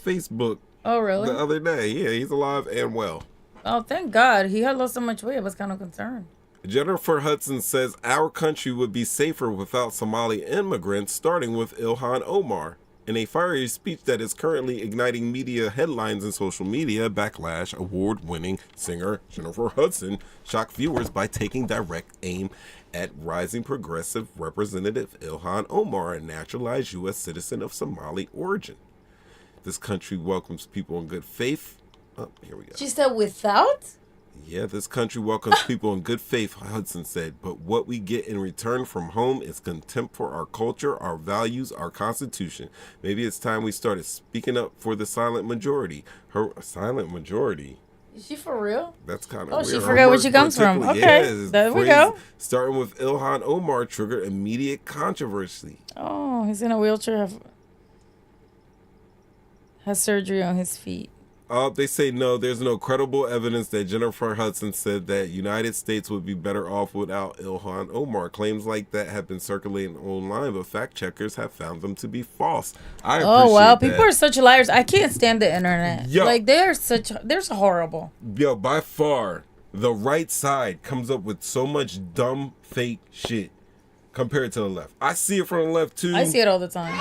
[SPEAKER 1] Facebook
[SPEAKER 2] Oh, really?
[SPEAKER 1] the other day. Yeah, he's alive and well.
[SPEAKER 2] Oh, thank God. He had lost so much weight. I was kind of concerned.
[SPEAKER 1] Jennifer Hudson says our country would be safer without Somali immigrants, starting with Ilhan Omar. In a fiery speech that is currently igniting media headlines and social media backlash, award-winning singer Jennifer Hudson shocked viewers by taking direct aim at rising progressive Representative Ilhan Omar, a naturalized U.S. citizen of Somali origin. This country welcomes people in good faith. Oh, here we go.
[SPEAKER 2] She said without?
[SPEAKER 1] Yeah, this country welcomes people in good faith, Hudson said, but what we get in return from home is contempt for our culture, our values, our Constitution. Maybe it's time we started speaking up for the silent majority. Her silent majority?
[SPEAKER 2] Is she for real?
[SPEAKER 1] That's kind of
[SPEAKER 2] weird.
[SPEAKER 1] She
[SPEAKER 2] forgot where she comes from. Okay, there we go.
[SPEAKER 1] Starting with Ilhan Omar triggered immediate controversy.
[SPEAKER 2] Oh, he's in a wheelchair. Has surgery on his feet.
[SPEAKER 1] They say no, there's no credible evidence that Jennifer Hudson said that United States would be better off without Ilhan Omar. Claims like that have been circulating online, but fact checkers have found them to be false.
[SPEAKER 2] Oh, wow. People are such liars. I can't stand the internet. Yo, like, they're horrible.
[SPEAKER 1] Yo, by far, the right side comes up with so much dumb, fake shit compared to the left. I see it from the left, too.
[SPEAKER 2] I see it all the time.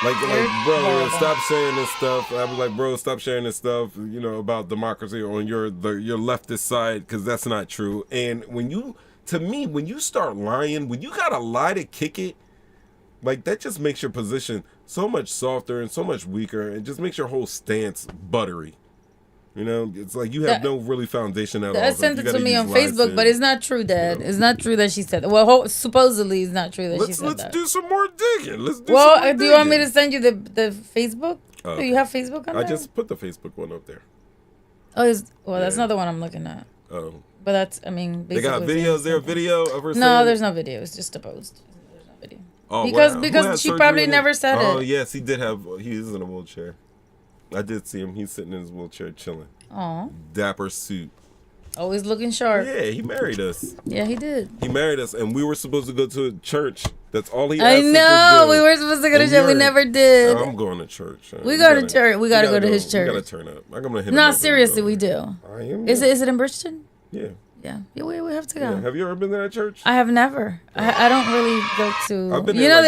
[SPEAKER 1] Like, bro, stop sharing this stuff. I was like, bro, stop sharing this stuff, about democracy on your leftist side, because that's not true. And when you start lying, when you gotta lie to kick it, like, that just makes your position so much softer and so much weaker. It just makes your whole stance buttery. It's like you have no really foundation at all.
[SPEAKER 2] I sent it to me on Facebook, but it's not true, Dad. It's not true that she said that. Well, supposedly it's not true that she said that.
[SPEAKER 1] Let's do some more digging.
[SPEAKER 2] Do you want me to send you the Facebook? Do you have Facebook on there?
[SPEAKER 1] I just put the Facebook one up there.
[SPEAKER 2] Oh, that's not the one I'm looking at.
[SPEAKER 1] Oh.
[SPEAKER 2] But that's, basically.
[SPEAKER 1] They got videos. Is there a video of her saying?
[SPEAKER 2] No, there's no video. It's just a post. There's no video.
[SPEAKER 1] Oh,
[SPEAKER 2] because she probably never said it.
[SPEAKER 1] Oh, yes, he did have. He is in a wheelchair. I did see him. He's sitting in his wheelchair chilling.
[SPEAKER 2] Aw.
[SPEAKER 1] Dapper suit.
[SPEAKER 2] Always looking sharp.
[SPEAKER 1] Yeah, he married us.
[SPEAKER 2] Yeah, he did.
[SPEAKER 1] He married us, and we were supposed to go to a church. That's all he asked us to do.
[SPEAKER 2] I know. We were supposed to go to church. We never did.
[SPEAKER 1] I'm going to church.
[SPEAKER 2] We go to church. We got to go to his church.
[SPEAKER 1] We got to turn up. I'm going to hit him.
[SPEAKER 2] No, seriously, we do.
[SPEAKER 1] I am.
[SPEAKER 2] Is it in Bridgeton?
[SPEAKER 1] Yeah.
[SPEAKER 2] Yeah, we have to go.
[SPEAKER 1] Yeah. Have you ever been to that church?
[SPEAKER 2] I have never. I don't really go to.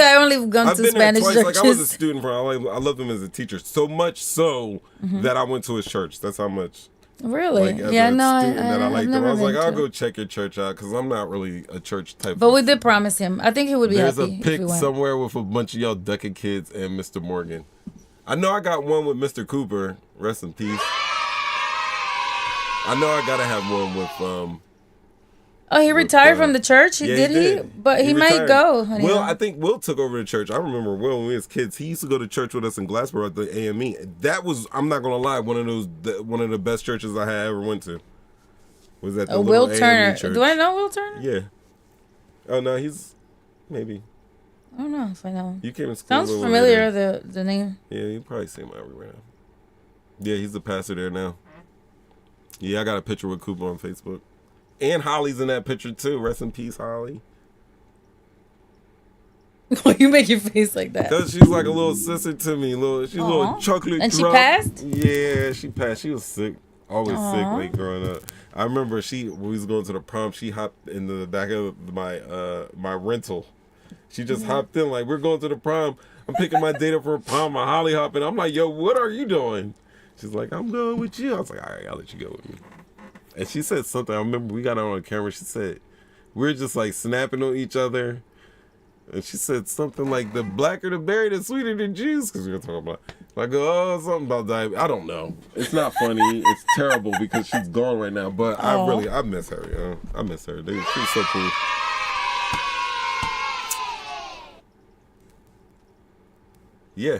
[SPEAKER 2] I only gone to Spanish churches.
[SPEAKER 1] Like, I was a student for. I loved him as a teacher so much so that I went to his church. That's how much.
[SPEAKER 2] Really?
[SPEAKER 1] Like, I liked him. I was like, I'll go check your church out because I'm not really a church type.
[SPEAKER 2] But we did promise him. I think he would be happy.
[SPEAKER 1] There's a pic somewhere with a bunch of y'all ducking kids and Mr. Morgan. I know I got one with Mr. Cooper. Rest in peace. I know I gotta have one with
[SPEAKER 2] Oh, he retired from the church? He did? But he might go, honey.
[SPEAKER 1] Will, I think Will took over the church. I remember Will when we was kids. He used to go to church with us in Glassboro at the AME. That was, I'm not going to lie, one of the best churches I had ever went to. Was at the
[SPEAKER 2] Will Turner.
[SPEAKER 1] AME church.
[SPEAKER 2] Do I know Will Turner?
[SPEAKER 1] Yeah. Oh, no, he's, maybe.
[SPEAKER 2] I don't know if I know.
[SPEAKER 1] You came to school.
[SPEAKER 2] Sounds familiar, the name.
[SPEAKER 1] Yeah, you probably see him everywhere now. Yeah, he's the pastor there now. Yeah, I got a picture with Cooper on Facebook. And Holly's in that picture too. Rest in peace, Holly.
[SPEAKER 2] Why you make your face like that?
[SPEAKER 1] Because she's like a little sister to me. She's a little chocolate
[SPEAKER 2] and
[SPEAKER 1] drop.
[SPEAKER 2] She passed?
[SPEAKER 1] Yeah, she passed. She was sick. Always sick, like growing up. I remember when we was going to the prom, she hopped in the back of my rental. She just hopped in like, we're going to the prom. I'm picking my date up for a prom. My Holly hopping. I'm like, yo, what are you doing? She's like, I'm going with you. I was like, all right, I'll let you go with me. And she said something. I remember we got her on camera. She said, we're just like snapping on each other. And she said something like, the blacker the berry, the sweeter the juice. Because we were talking about, like, oh, something about diabetes. I don't know. It's not funny. It's terrible because she's gone right now. But I miss her. You know? I miss her. Dude, she was so cool. Yeah.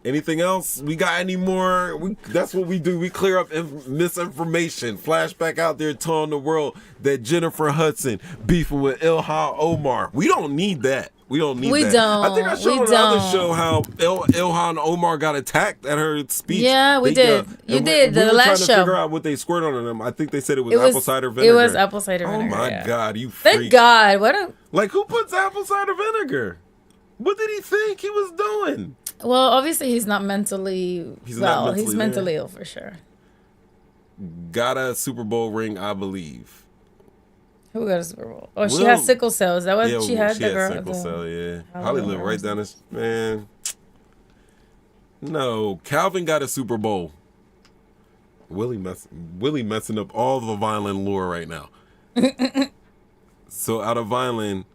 [SPEAKER 1] Anything else? We got any more? That's what we do. We clear up misinformation. Flashback out there telling the world that Jennifer Hudson beefing with Ilhan Omar. We don't need that. We don't need that.
[SPEAKER 2] We don't.
[SPEAKER 1] I think I showed on the other show how Ilhan Omar got attacked at her speech.
[SPEAKER 2] Yeah, we did. You did. The last show. We were trying to
[SPEAKER 1] figure out what they squirted on them. I think they said it was apple cider vinegar.
[SPEAKER 2] It was apple cider vinegar.
[SPEAKER 1] Oh my God, you freak.
[SPEAKER 2] Thank God.
[SPEAKER 1] Like, who puts apple cider vinegar? What did he think he was doing?
[SPEAKER 2] Well, obviously he's not mentally well. He's mentally ill for sure.
[SPEAKER 1] Got a Super Bowl ring, I believe.
[SPEAKER 2] Who got a Super Bowl? Oh, she has sickle cell. Is that what she had?
[SPEAKER 1] She had sickle cell, yeah. Holly lived right down this, man. No, Calvin got a Super Bowl. Willie messing up all the Violin lore right now. So out of Violin,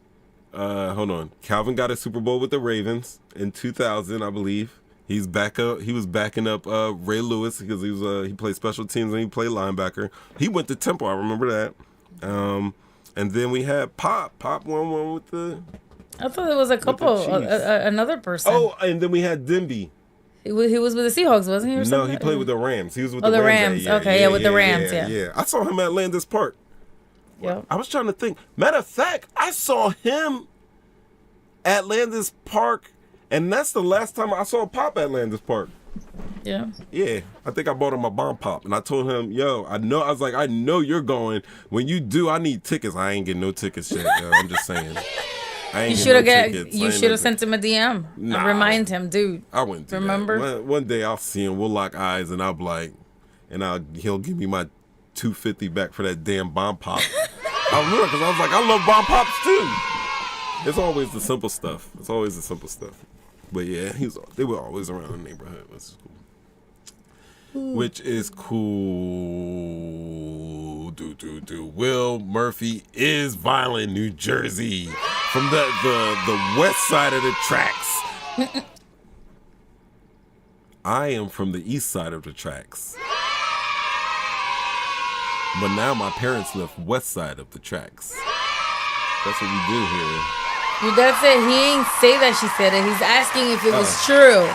[SPEAKER 1] hold on. Calvin got a Super Bowl with the Ravens in 2000, I believe. He's back up. He was backing up Ray Lewis because he played special teams and he played linebacker. He went to Temple. I remember that. And then we had Pop. Pop won one with the.
[SPEAKER 2] I thought there was a couple. Another person.
[SPEAKER 1] Oh, and then we had Dimby.
[SPEAKER 2] He was with the Seahawks, wasn't he? Or something?
[SPEAKER 1] No, he played with the Rams. He was with
[SPEAKER 2] the Rams. Okay, with the Rams.
[SPEAKER 1] Yeah. I saw him at Landis Park.
[SPEAKER 2] Yeah.
[SPEAKER 1] I was trying to think. Matter of fact, I saw him at Landis Park, and that's the last time I saw Pop at Landis Park.
[SPEAKER 2] Yeah.
[SPEAKER 1] Yeah. I think I bought him a bomb pop, and I told him, yo, I know you're going. When you do, I need tickets. I ain't getting no tickets yet. Yo. I'm just saying.
[SPEAKER 2] You should have sent him a DM.
[SPEAKER 1] Nah,
[SPEAKER 2] remind him, dude.
[SPEAKER 1] I wouldn't do
[SPEAKER 2] Remember?
[SPEAKER 1] That. One day I'll see him. We'll lock eyes, and I'll be like, he'll give me my $250 back for that damn bomb pop. I will, because I was like, I love bomb pops too. It's always the simple stuff. But yeah, they were always around the neighborhood. Which is cool. Will Murphy is Violin, New Jersey, from the west side of the tracks. I am from the east side of the tracks. But now my parents live west side of the tracks. That's what we do here.
[SPEAKER 2] Your dad said he ain't say that she said it. He's asking if it was true.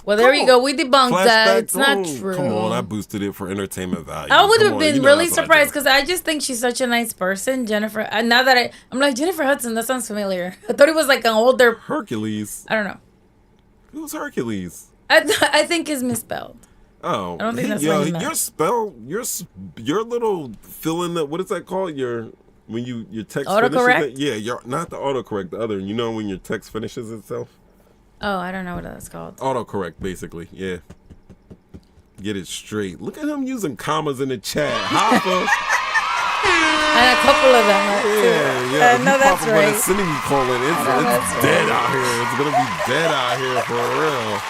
[SPEAKER 2] Well, there you go. We debunked that. It's not true.
[SPEAKER 1] Come on, I boosted it for entertainment value.
[SPEAKER 2] I would have been really surprised because I just think she's such a nice person, Jennifer. And now that I'm like, Jennifer Hudson, that sounds familiar. I thought it was like an older
[SPEAKER 1] Hercules.
[SPEAKER 2] I don't know.
[SPEAKER 1] Who's Hercules?
[SPEAKER 2] I think it's misspelled.
[SPEAKER 1] Oh,
[SPEAKER 2] I don't think that's what he meant.
[SPEAKER 1] Your little fill in what is that called? Your text
[SPEAKER 2] autocorrect?
[SPEAKER 1] finishes. You're not the autocorrect. The other, when your text finishes itself.
[SPEAKER 2] Oh, I don't know what that's called.
[SPEAKER 1] Autocorrect, basically. Yeah. Get it straight. Look at him using commas in the chat. Hopper.
[SPEAKER 2] And a couple of them.
[SPEAKER 1] Yeah.
[SPEAKER 2] No, that's right.
[SPEAKER 1] Sending me calling. It's dead out here. It's gonna be dead out here for real.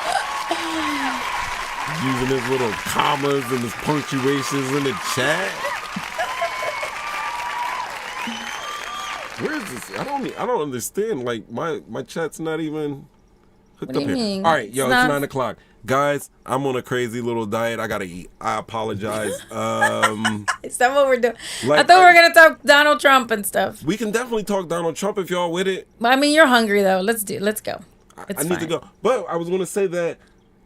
[SPEAKER 1] Using his little commas and his punctuations in the chat. Where is this? I don't understand. Like my chat's not even hooked up here.
[SPEAKER 2] Mean?
[SPEAKER 1] All right, yo, it's 9 o'clock. Guys, I'm on a crazy little diet. I gotta eat. I apologize.
[SPEAKER 2] Is that what we're doing? I thought we were gonna talk Donald Trump and stuff.
[SPEAKER 1] We can definitely talk Donald Trump if y'all with it.
[SPEAKER 2] I mean, you're hungry though. Let's go.
[SPEAKER 1] I need to go. But I was gonna say that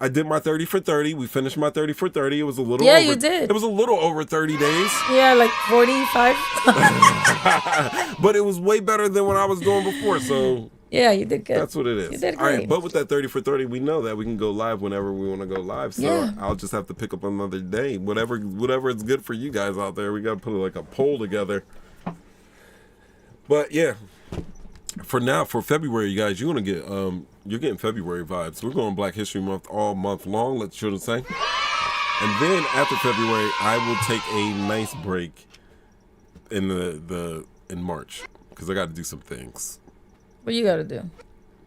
[SPEAKER 1] I did my 30 for 30. We finished my 30 for 30. It was a little
[SPEAKER 2] you did.
[SPEAKER 1] It was a little over 30 days.
[SPEAKER 2] Yeah, like 45.
[SPEAKER 1] But it was way better than what I was doing before, so
[SPEAKER 2] yeah, you did good.
[SPEAKER 1] That's what it is.
[SPEAKER 2] You did great.
[SPEAKER 1] All right, but with that 30 for 30, we know that we can go live whenever we want to go live. So I'll just have to pick up another day. Whatever is good for you guys out there. We got to put like a poll together. But yeah, for now, for February, you guys, you're getting February vibes. We're going Black History Month all month long, let the children say. And then after February, I will take a nice break in in March because I got to do some things.
[SPEAKER 2] What you got to do?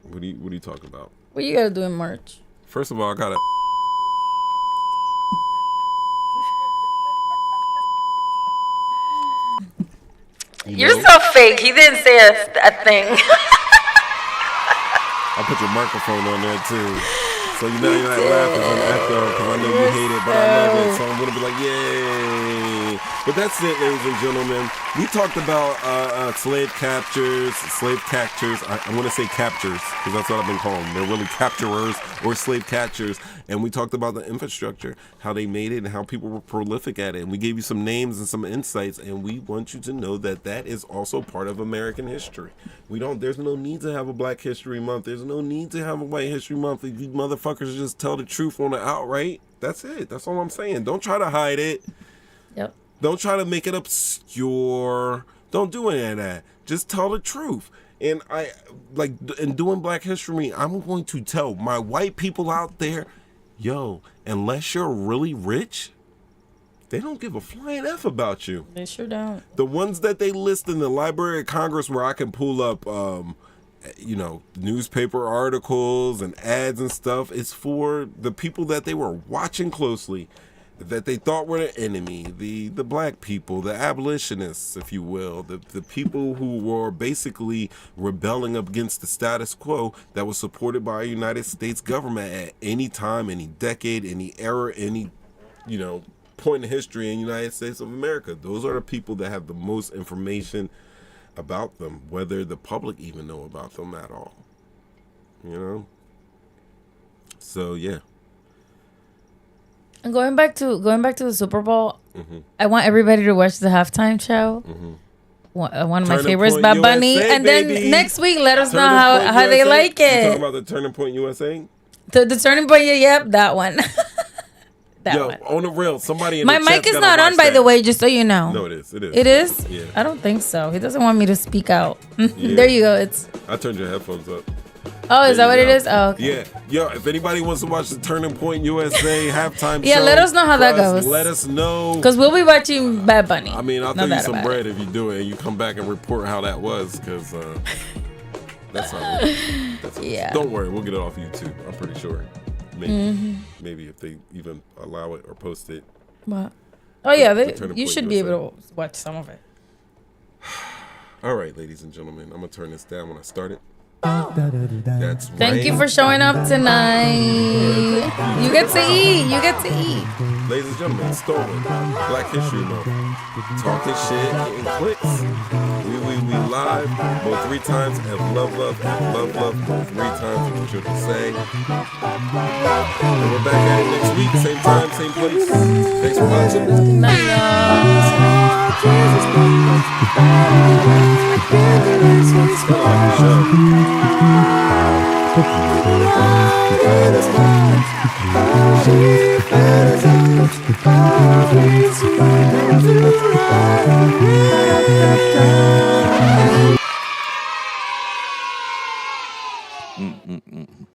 [SPEAKER 1] What are you talking about?
[SPEAKER 2] What you got to do in March?
[SPEAKER 1] First of all, I got to...
[SPEAKER 2] You're so fake. He didn't say a thing.
[SPEAKER 1] I put your microphone on there too. So you're not laughing on the echo because I know you hate it, but I love it. So I'm going to be like, yay. But that's it, ladies and gentlemen. We talked about slave captures. I want to say captures because that's what I've been calling them. They're really capturers or slave catchers. And we talked about the infrastructure, how they made it and how people were prolific at it. And we gave you some names and some insights. And we want you to know that that is also part of American history. There's no need to have a Black History Month. There's no need to have a White History Month. If you motherfuckers just tell the truth on the outright, that's it. That's all I'm saying. Don't try to hide it.
[SPEAKER 2] Yep.
[SPEAKER 1] Don't try to make it obscure. Don't do any of that. Just tell the truth. And in doing Black History, I'm going to tell my white people out there, yo, unless you're really rich, they don't give a flying F about you.
[SPEAKER 2] They sure don't.
[SPEAKER 1] The ones that they list in the Library of Congress where I can pull up newspaper articles and ads and stuff. It's for the people that they were watching closely, that they thought were the enemy, the black people, the abolitionists, if you will, the people who were basically rebelling against the status quo that was supported by a United States government at any time, any decade, any era, any, point in history in the United States of America. Those are the people that have the most information about them, whether the public even know about them at all. So yeah.
[SPEAKER 2] And going back to the Super Bowl, I want everybody to watch the halftime show. One of my favorites, Bad Bunny.
[SPEAKER 1] USA,
[SPEAKER 2] and
[SPEAKER 1] baby.
[SPEAKER 2] then next week, let us know
[SPEAKER 1] Turning
[SPEAKER 2] how
[SPEAKER 1] Point
[SPEAKER 2] they
[SPEAKER 1] USA?
[SPEAKER 2] like
[SPEAKER 1] You
[SPEAKER 2] it.
[SPEAKER 1] talking about the Turning Point USA?
[SPEAKER 2] The Turning Point, yep, that one.
[SPEAKER 1] Yo,
[SPEAKER 2] one.
[SPEAKER 1] on the real, somebody in
[SPEAKER 2] My
[SPEAKER 1] the
[SPEAKER 2] mic
[SPEAKER 1] chat's
[SPEAKER 2] is
[SPEAKER 1] gotta
[SPEAKER 2] not
[SPEAKER 1] watch
[SPEAKER 2] on, by
[SPEAKER 1] that.
[SPEAKER 2] the way, just so you know.
[SPEAKER 1] No, it is. It is.
[SPEAKER 2] It is?
[SPEAKER 1] Yeah.
[SPEAKER 2] I don't think so. He doesn't want me to speak out. There you go.
[SPEAKER 1] I turned your headphones up.
[SPEAKER 2] Oh, is that what
[SPEAKER 1] There
[SPEAKER 2] it
[SPEAKER 1] you
[SPEAKER 2] is?
[SPEAKER 1] go.
[SPEAKER 2] Oh, okay.
[SPEAKER 1] Yeah. Yo, if anybody wants to watch the Turning Point USA halftime
[SPEAKER 2] Yeah,
[SPEAKER 1] show,
[SPEAKER 2] let us know how that
[SPEAKER 1] trust,
[SPEAKER 2] goes.
[SPEAKER 1] Let us know.
[SPEAKER 2] Because we'll be watching Bad Bunny.
[SPEAKER 1] I mean, I'll
[SPEAKER 2] No
[SPEAKER 1] throw you
[SPEAKER 2] doubt
[SPEAKER 1] some
[SPEAKER 2] about
[SPEAKER 1] bread
[SPEAKER 2] it.
[SPEAKER 1] if you do it and you come back and report how that was, because that's how
[SPEAKER 2] Yeah.
[SPEAKER 1] Don't worry, we'll get it off YouTube. I'm pretty sure. Maybe if they even allow it or post it.
[SPEAKER 2] What? Oh, yeah.
[SPEAKER 1] the Turning
[SPEAKER 2] You
[SPEAKER 1] Point
[SPEAKER 2] should be
[SPEAKER 1] USA.
[SPEAKER 2] able to watch some of it.
[SPEAKER 1] All right, ladies and gentlemen, I'm going to turn this down when I start it. That's right.
[SPEAKER 2] Thank you for showing up tonight. You get to eat. You get to eat.
[SPEAKER 1] Ladies and gentlemen, Stolen, Black History Month, talking shit, getting clicks. We live both 3 times at Love Love both 3 times at the Children Say. And we're back at it next week, same time, same place. Thanks for watching.
[SPEAKER 2] Night,
[SPEAKER 3] She